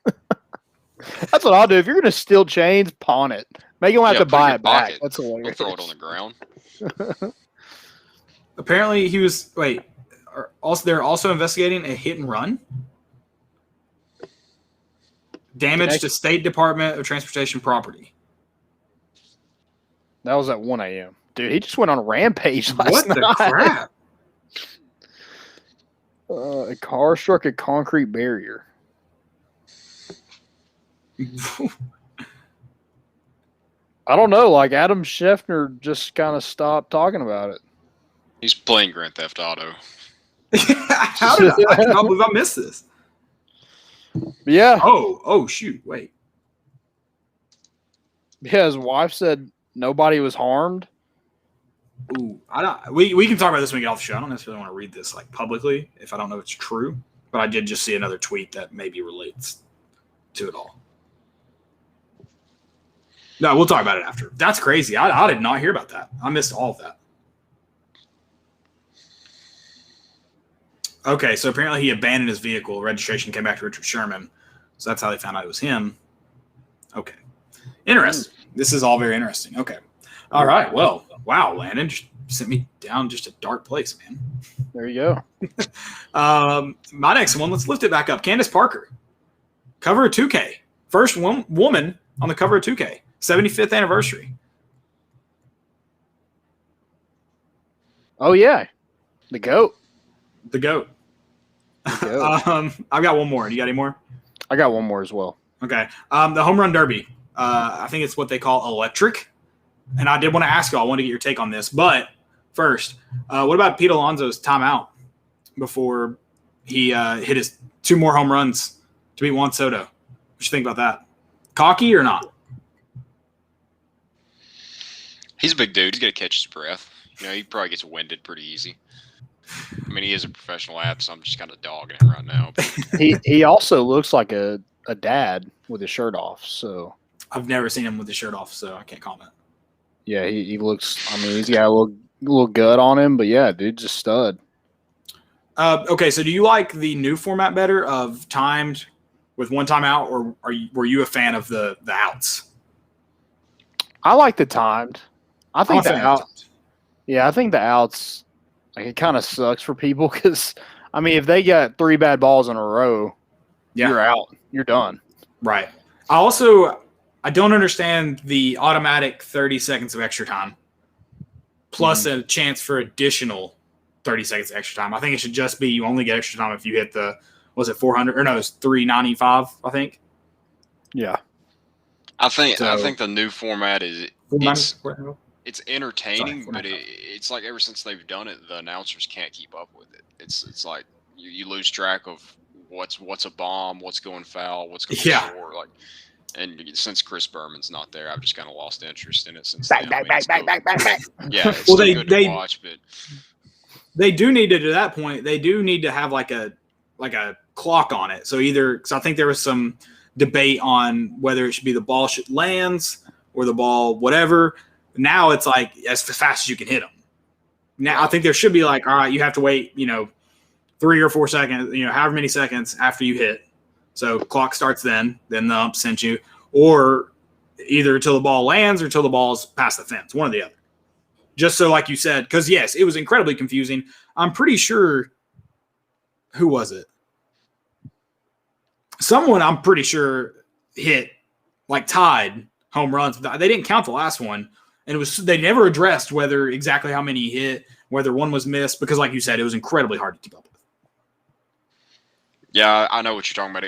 That's what I'll do. If you're going to steal chains, pawn it. Make him have to buy it back. That's hilarious. Throw it on the ground. Apparently, he was. Wait. They're also investigating a hit and run. Damage to State Department of Transportation property. That was at 1 a.m. Dude, he just went on a rampage last night. What the crap? A car struck a concrete barrier. I don't know. Like, Adam Scheffner just kind of stopped talking about it. He's playing Grand Theft Auto. How did I cannot believe I missed this. Yeah. Oh, shoot. Wait. Yeah, his wife said nobody was harmed. Ooh, we can talk about this when we get off the show. I don't necessarily want to read this like publicly if I don't know it's true, but I did just see another tweet that maybe relates to it all. No, we'll talk about it after. That's crazy. I did not hear about that. I missed all of that. Okay, so apparently he abandoned his vehicle. Registration came back to Richard Sherman. So that's how they found out it was him. Okay. Interesting. This is all very interesting. Okay. All right. Well, wow, Landon just sent me down just a dark place, man. There you go. My next one, let's lift it back up. Candace Parker, cover of 2K. First woman on the cover of 2K. 75th anniversary. Oh, yeah. The GOAT. The GOAT. I've got one more. Do you got any more? I got one more as well. Okay. The home run derby. I think it's what they call electric. And I did want to ask you, I want to get your take on this. But first, what about Pete Alonso's timeout before he hit his 2 more home runs to beat Juan Soto? What you think about that? Cocky or not? He's a big dude. He's got to catch his breath. He probably gets winded pretty easy. I mean, he is a professional athlete, so I'm just kind of dogging him right now. He also looks like a dad with his shirt off. So I've never seen him with his shirt off, so I can't comment. Yeah, he looks. I mean, he's got a little gut on him, but yeah, dude's a stud. Okay, so do you like the new format better of timed with 1 timeout, or were you a fan of the outs? I like the timed. I think the outs. Yeah, I think the outs. Like, it kind of sucks for people because, I mean, if they got 3 bad balls in a row, you're out. You're done. Right. I don't understand the automatic 30 seconds of extra time plus a chance for additional 30 seconds of extra time. I think it should just be you only get extra time if you hit was it 400? Or no, it's 395, I think. Yeah. I think the new format it's entertaining, but it's like ever since they've done it, the announcers can't keep up with it. It's like you lose track of what's a bomb, what's going foul, what's going short. Like, and since Chris Berman's not there, I've just kind of lost interest in it since. Back. Yeah, it's still good to watch, but they do need to that point. They do need to have like a clock on it. So because I think there was some debate on whether it should be the ball lands or the ball whatever. Now it's like as fast as you can hit them. Now I think there should be like, all right, you have to wait, 3 or 4 seconds, however many seconds after you hit. So clock starts then the ump sent you, or either till the ball lands or till the ball's past the fence, one or the other. Just so, like you said, because yes, it was incredibly confusing. I'm pretty sure. Who was it? Someone I'm pretty sure hit tied home runs. They didn't count the last one. And they never addressed whether exactly how many he hit, whether one was missed, because like you said, it was incredibly hard to keep up with. Yeah, I know what you're talking about.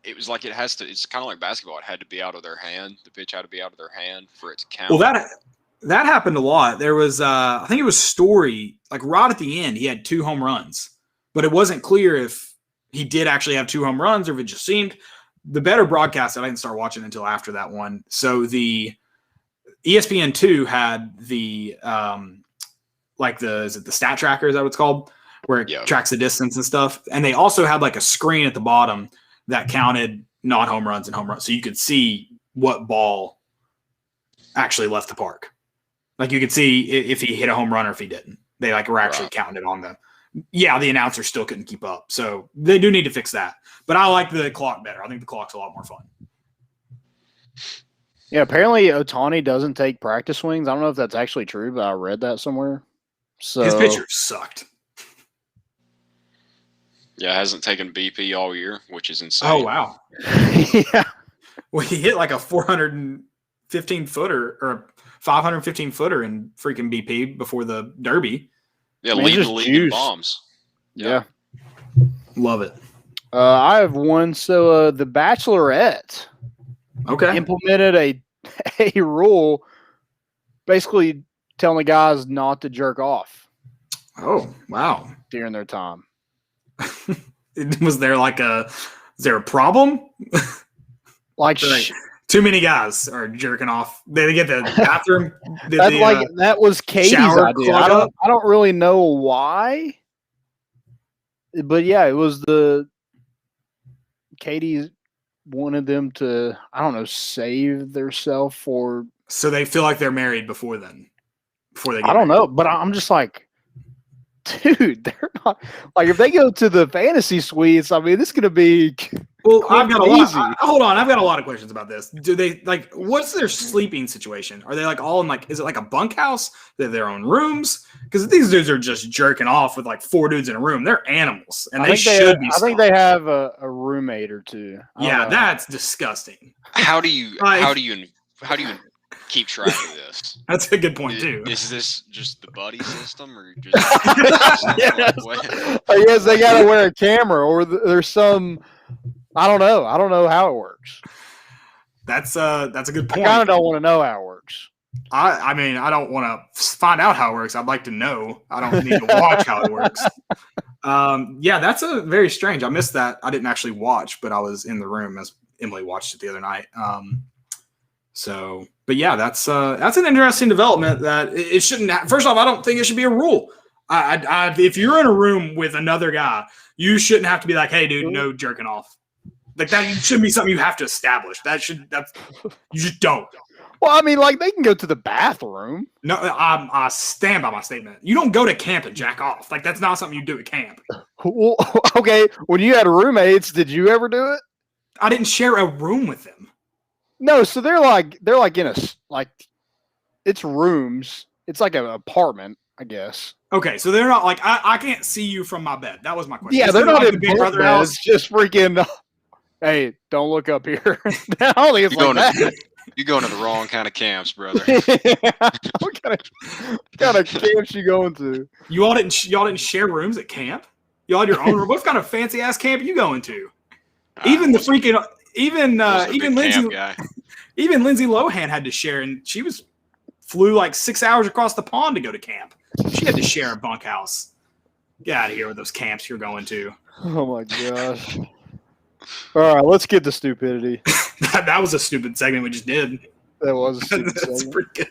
It was like it's kind of like basketball. It had to be out of their hand. The pitch had to be out of their hand for it to count. Well, that happened a lot. There was, I think it was Story, right at the end, he had 2 home runs, but it wasn't clear if he did actually have 2 home runs or if it just seemed. The better broadcast, I didn't start watching until after that one. So the ESPN2 had the is it the stat tracker? Is that what it's called? Where it tracks the distance and stuff. And they also had a screen at the bottom that counted not home runs and home runs. So you could see what ball actually left the park. You could see if he hit a home run or if he didn't. They were actually counting it on the announcer still couldn't keep up. So they do need to fix that. But I like the clock better. I think the clock's a lot more fun. Yeah, apparently Ohtani doesn't take practice swings. I don't know if that's actually true, but I read that somewhere. So his pitcher sucked. Yeah, hasn't taken BP all year, which is insane. Oh, wow. Yeah. Well, he hit a 415-footer or 515-footer in freaking BP before the Derby. Yeah, lead the league in bombs. Yeah. Love it. I have one. So the Bachelorette implemented a rule basically telling the guys not to jerk off. Oh, wow. During their time. Was there is there a problem? Too many guys are jerking off. Did they get the bathroom? That was Katie's idea. I don't really know why. But yeah, it was Katie wanted them to, I don't know, save themselves for. So they feel like they're married before then. Before they get I don't married. know, but I'm just like, dude, they're not if they go to the fantasy suites, I mean, this is gonna be I've got a lot. Hold on, I've got a lot of questions about this. Do they what's their sleeping situation? Are they all in is it a bunkhouse? They have their own rooms? Because these dudes are just jerking off with 4 dudes in a room. They're animals, and they should be. I think they have a roommate or two. Yeah, that's disgusting. How do you keep track of this? That's a good point too. Is this just the buddy system, or just? Yes. I guess they got to wear a camera, or there's some I don't know. I don't know how it works. That's a good point. I kind of don't want to know how it works. I mean, I don't want to find out how it works. I'd like to know. I don't need to watch how it works. Yeah, that's a very strange. I missed that. I didn't actually watch, but I was in the room as Emily watched it the other night. But yeah, that's an interesting development that it shouldn't. First off, I don't think it should be a rule. If you're in a room with another guy, you shouldn't have to be like, "Hey, dude, no jerking off." Like that shouldn't be something you have to establish. You just don't. Well, I mean, like they can go to the bathroom. No, I stand by my statement. You don't go to camp and jack off. Like that's not something you do at camp. Well, okay, when you had roommates, did you ever do it? I didn't share a room with them. No, so they're like in a like it's rooms. It's like an apartment, I guess. Okay, so they're not like I can't see you from my bed. That was my question. Yeah, they're not like in the Big Brother house. It's just freaking. Hey, don't look up here. I don't think it's like that. You're going to the wrong kind of camps, brother. What kind of camps you going to? Y'all didn't share rooms at camp. Y'all had your own room. What kind of fancy ass camp are you going to? Even the freaking even Lindsay Lohan had to share, and she flew like 6 hours across the pond to go to camp. She had to share a bunkhouse. Get out of here with those camps you're going to. Oh my gosh. All right, let's get to stupidity. That was a stupid segment we just did. That was a stupid That's segment. pretty good.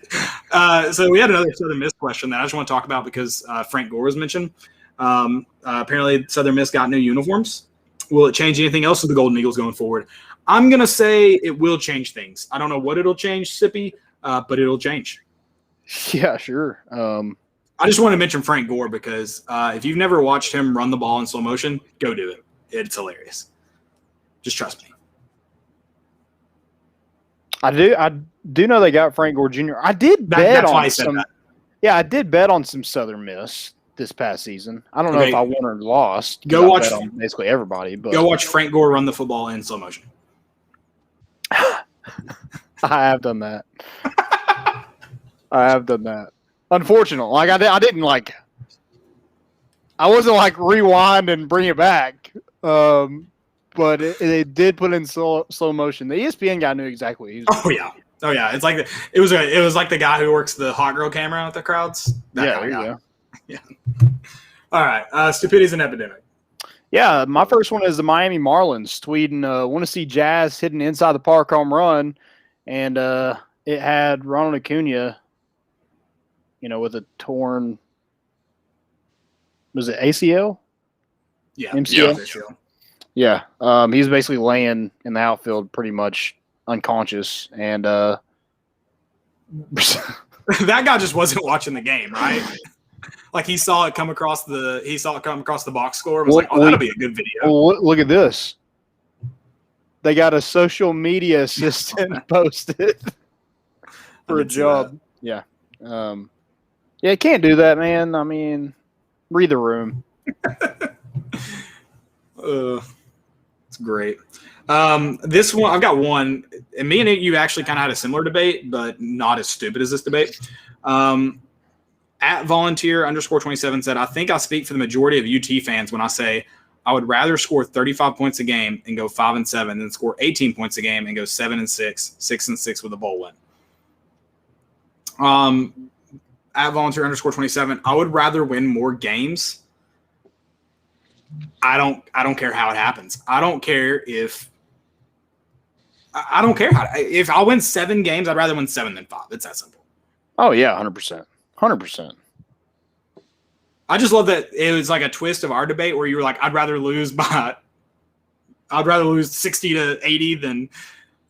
So we had another Southern Miss question that I just want to talk about because Frank Gore was mentioned. Apparently, Southern Miss got new uniforms. Will it change anything else with the Golden Eagles going forward? I'm going to say it will change things. I don't know what it'll change, Sippy, but it'll change. Yeah, sure. I just want to mention Frank Gore because if you've never watched him run the ball in slow motion, go do it. It's hilarious. Just trust me. I do know they got Frank Gore Jr. I did bet on some. Yeah, I did bet on some Southern Miss this past season. I don't know if I won or lost. Go watch on basically everybody, but go watch Frank Gore run the football in slow motion. I have done that. I have done that. Unfortunately, like I didn't like. I wasn't like rewind and bring it back. But it did put in slow motion. The ESPN guy knew exactly what he was doing. Oh yeah. It's like it was like the guy who works the hot girl camera with the crowds. There you go. Yeah. All right. Stupidity's an epidemic. Yeah, my first one is the Miami Marlins tweeting, want to see Jazz hitting inside the park home run, and it had Ronald Acuna, with a torn. Was it ACL? Yeah. MCL. Yeah, he's basically laying in the outfield pretty much unconscious, and that guy just wasn't watching the game, right? Like he saw it come across the box score and was that'll be a good video. Well, look at this. They got a social media assistant posted for a job. Yeah. Yeah, can't do that, man. I mean, read the room. It's great. This one, I've got one, and me and you actually kind of had a similar debate, but not as stupid as this debate. At volunteer_27 said, I think I speak for the majority of UT fans when I say I would rather score 35 points a game and go 5-7 than score 18 points a game and go 7-6, 6-6 with a bowl win. At volunteer_27, I would rather win more games. I don't care how it happens. I don't care if I win 7 games, I'd rather win 7 than 5. It's that simple. Oh yeah, 100%. 100%. I just love that it was like a twist of our debate where you were like, I'd rather lose 60-80 than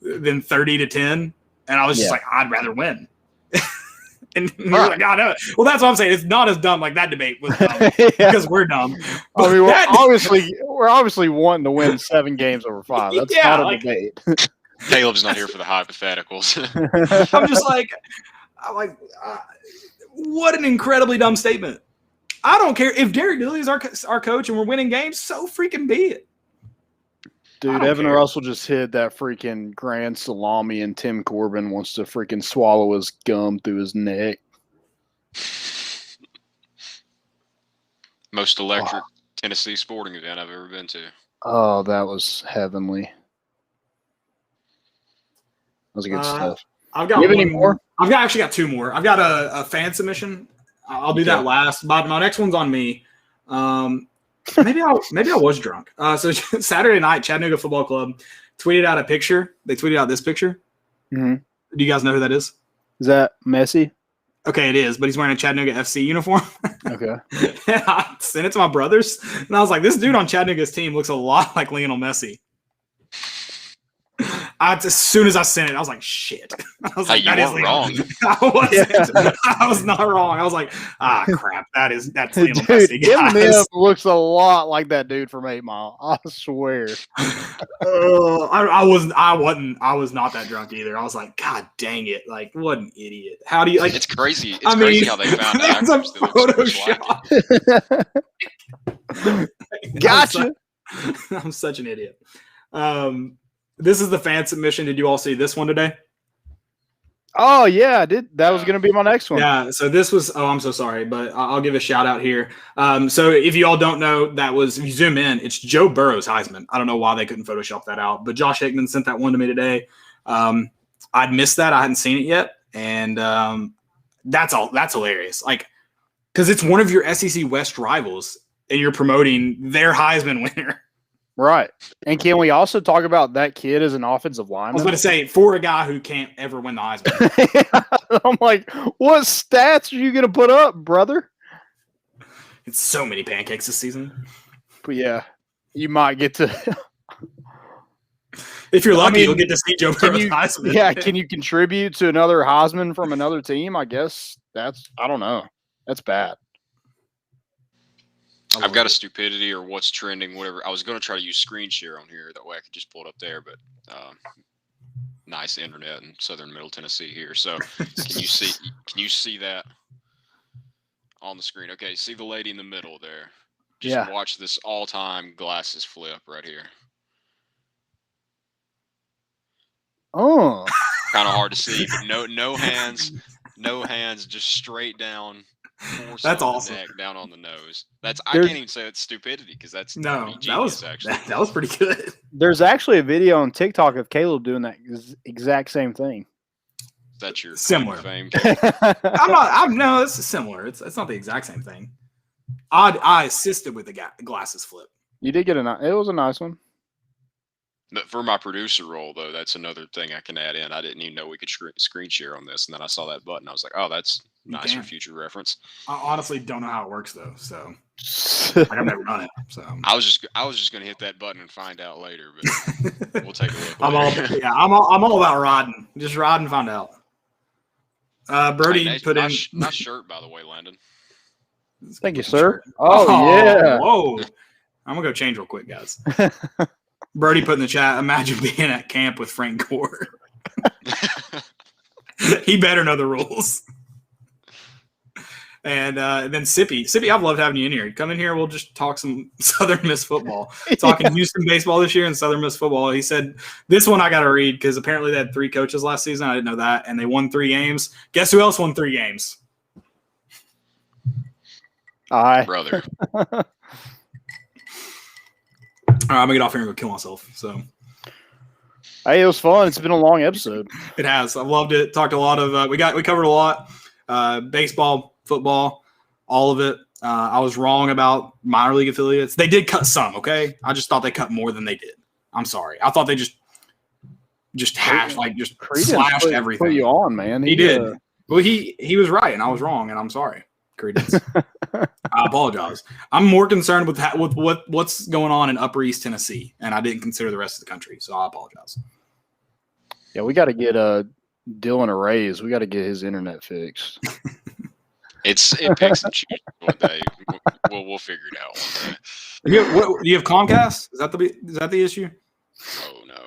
30-10. And I was just like, I'd rather win. And you're like, I know. Well, that's what I'm saying. It's not as dumb like that debate was dumb because we're dumb. But I mean, we're obviously wanting to win 7 games over 5. That's not a debate. Caleb's not here for the hypotheticals. I'm just like, what an incredibly dumb statement. I don't care if Derek Dooley is our coach and we're winning games. So freaking be it. Dude, Evan Russell just hit that freaking grand salami, and Tim Corbin wants to freaking swallow his gum through his neck. Most electric Tennessee sporting event I've ever been to. Oh, that was heavenly. That was good stuff. I've got You have one any more? I've actually got two more. I've got a fan submission. I'll do that last. My next one's on me. Maybe I was drunk. So Saturday night, Chattanooga Football Club tweeted out a picture. They tweeted out this picture. Mm-hmm. Do you guys know who that is? Is that Messi? Okay, it is, but he's wearing a Chattanooga FC uniform. Okay. And I sent it to my brothers, and I was like, this dude on Chattanooga's team looks a lot like Lionel Messi. As soon as I sent it, I was like, shit. I was like, you weren't wrong. I was not wrong. I was like, crap. That's Lionel Dude, Messi, guys. Eminem looks a lot like that dude from 8 Mile. I swear. I was not that drunk either. I was like, God dang it. Like, what an idiot. How do you like It's crazy. It's crazy how they found actors that look so much like it. Gotcha. I'm such an idiot. This is the fan submission. Did you all see this one today? Oh, yeah, I did. That was going to be my next one. Yeah, so this was – I'm so sorry, but I'll give a shout-out here. So if you all don't know, that was – if you zoom in, it's Joe Burrow's Heisman. I don't know why they couldn't Photoshop that out, but Josh Hickman sent that one to me today. I'd missed that. I hadn't seen it yet, and that's hilarious. Like, because it's one of your SEC West rivals, and you're promoting their Heisman winner. Right. And can we also talk about that kid as an offensive I lineman? was going to say, for a guy who can't ever win the Heisman. I'm like, what stats are you going to put up, brother? It's so many pancakes this season. But yeah, you might get to. If you're lucky, you'll get to see Joe Burrow's Heisman. Yeah, can you contribute to another Heisman from another team? I guess I don't know. That's bad. I've got a stupidity or what's trending, whatever. I was going to try to use screen share on here. That way I could just pull it up there, but nice internet in southern Middle Tennessee here. So can you see that on the screen? Okay, see the lady in the middle there. Just watch this all-time glasses flip right here. Oh. Kind of hard to see, but no hands, just straight down. That's awesome. Neck, down on the nose. I can't even say it's stupidity because that's genius, actually. That was pretty good. There's actually a video on TikTok of Caleb doing that exact same thing. That's your similar fame. No, this is similar. It's not the exact same thing. I assisted with the glasses flip. You did get it was a nice one. But for my producer role, though, that's another thing I can add in. I didn't even know we could screen share on this, and then I saw that button. I was like, "Oh, that's nice for future reference." I honestly don't know how it works, though. So I've never done it. So I was just gonna hit that button and find out later, but we'll take a look. I'm all about riding. Just ride and find out. Brody put in nice shirt, by the way, Landon. Thank you, sir. Oh yeah. Whoa! I'm gonna go change real quick, guys. Brody put in the chat, imagine being at camp with Frank Gore. He better know the rules. And then Sippy, I've loved having you in here. Come in here, we'll just talk some Southern Miss football. Talking Houston baseball this year and Southern Miss football. He said, this one I got to read because apparently they had 3 coaches last season. I didn't know that. And they won 3 games. Guess who else won 3 games? Brother. All right, I'm going to get off here and go kill myself. So, hey, it was fun. It's been a long episode. It has. I've loved it. Talked a lot of we covered a lot. Baseball, football, all of it. I was wrong about minor league affiliates. They did cut some, okay? I just thought they cut more than they did. I'm sorry. I thought they just hashed, slashed everything. Put you on, man. He did. Well, he was right, and I was wrong, and I'm sorry. Credence. I apologize. I'm more concerned with what's going on in Upper East Tennessee, and I didn't consider the rest of the country, so I apologize. Yeah, we got to get Dylan a raise. We got to get his internet fixed. It picks and chooses one day. We'll figure it out one day. Do you have Comcast? Is that the issue? Oh no,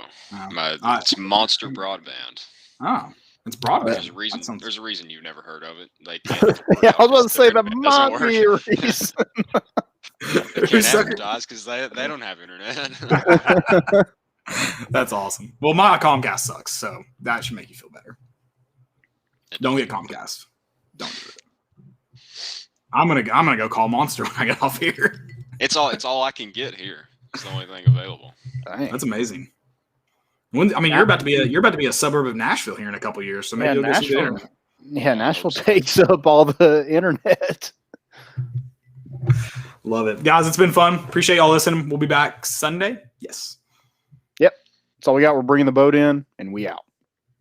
it's Monster Broadband. Oh, it's broadband. There's a reason you've never heard of it. They can't. Yeah, I was about to say that might be a reason. They can't advertise because they don't have internet. That's awesome. Well, my Comcast sucks, so that should make you feel better. Don't get Comcast. Don't do it. I'm gonna go call Monster when I get off here. It's all I can get here. It's the only thing available. Dang. That's amazing. You're about to be a suburb of Nashville here in a couple years, so maybe you'll get some dinner. Yeah, Nashville takes up all the internet. Love it. Guys, it's been fun. Appreciate y'all listening. We'll be back Sunday. Yes. Yep. That's all we got. We're bringing the boat in, and we out.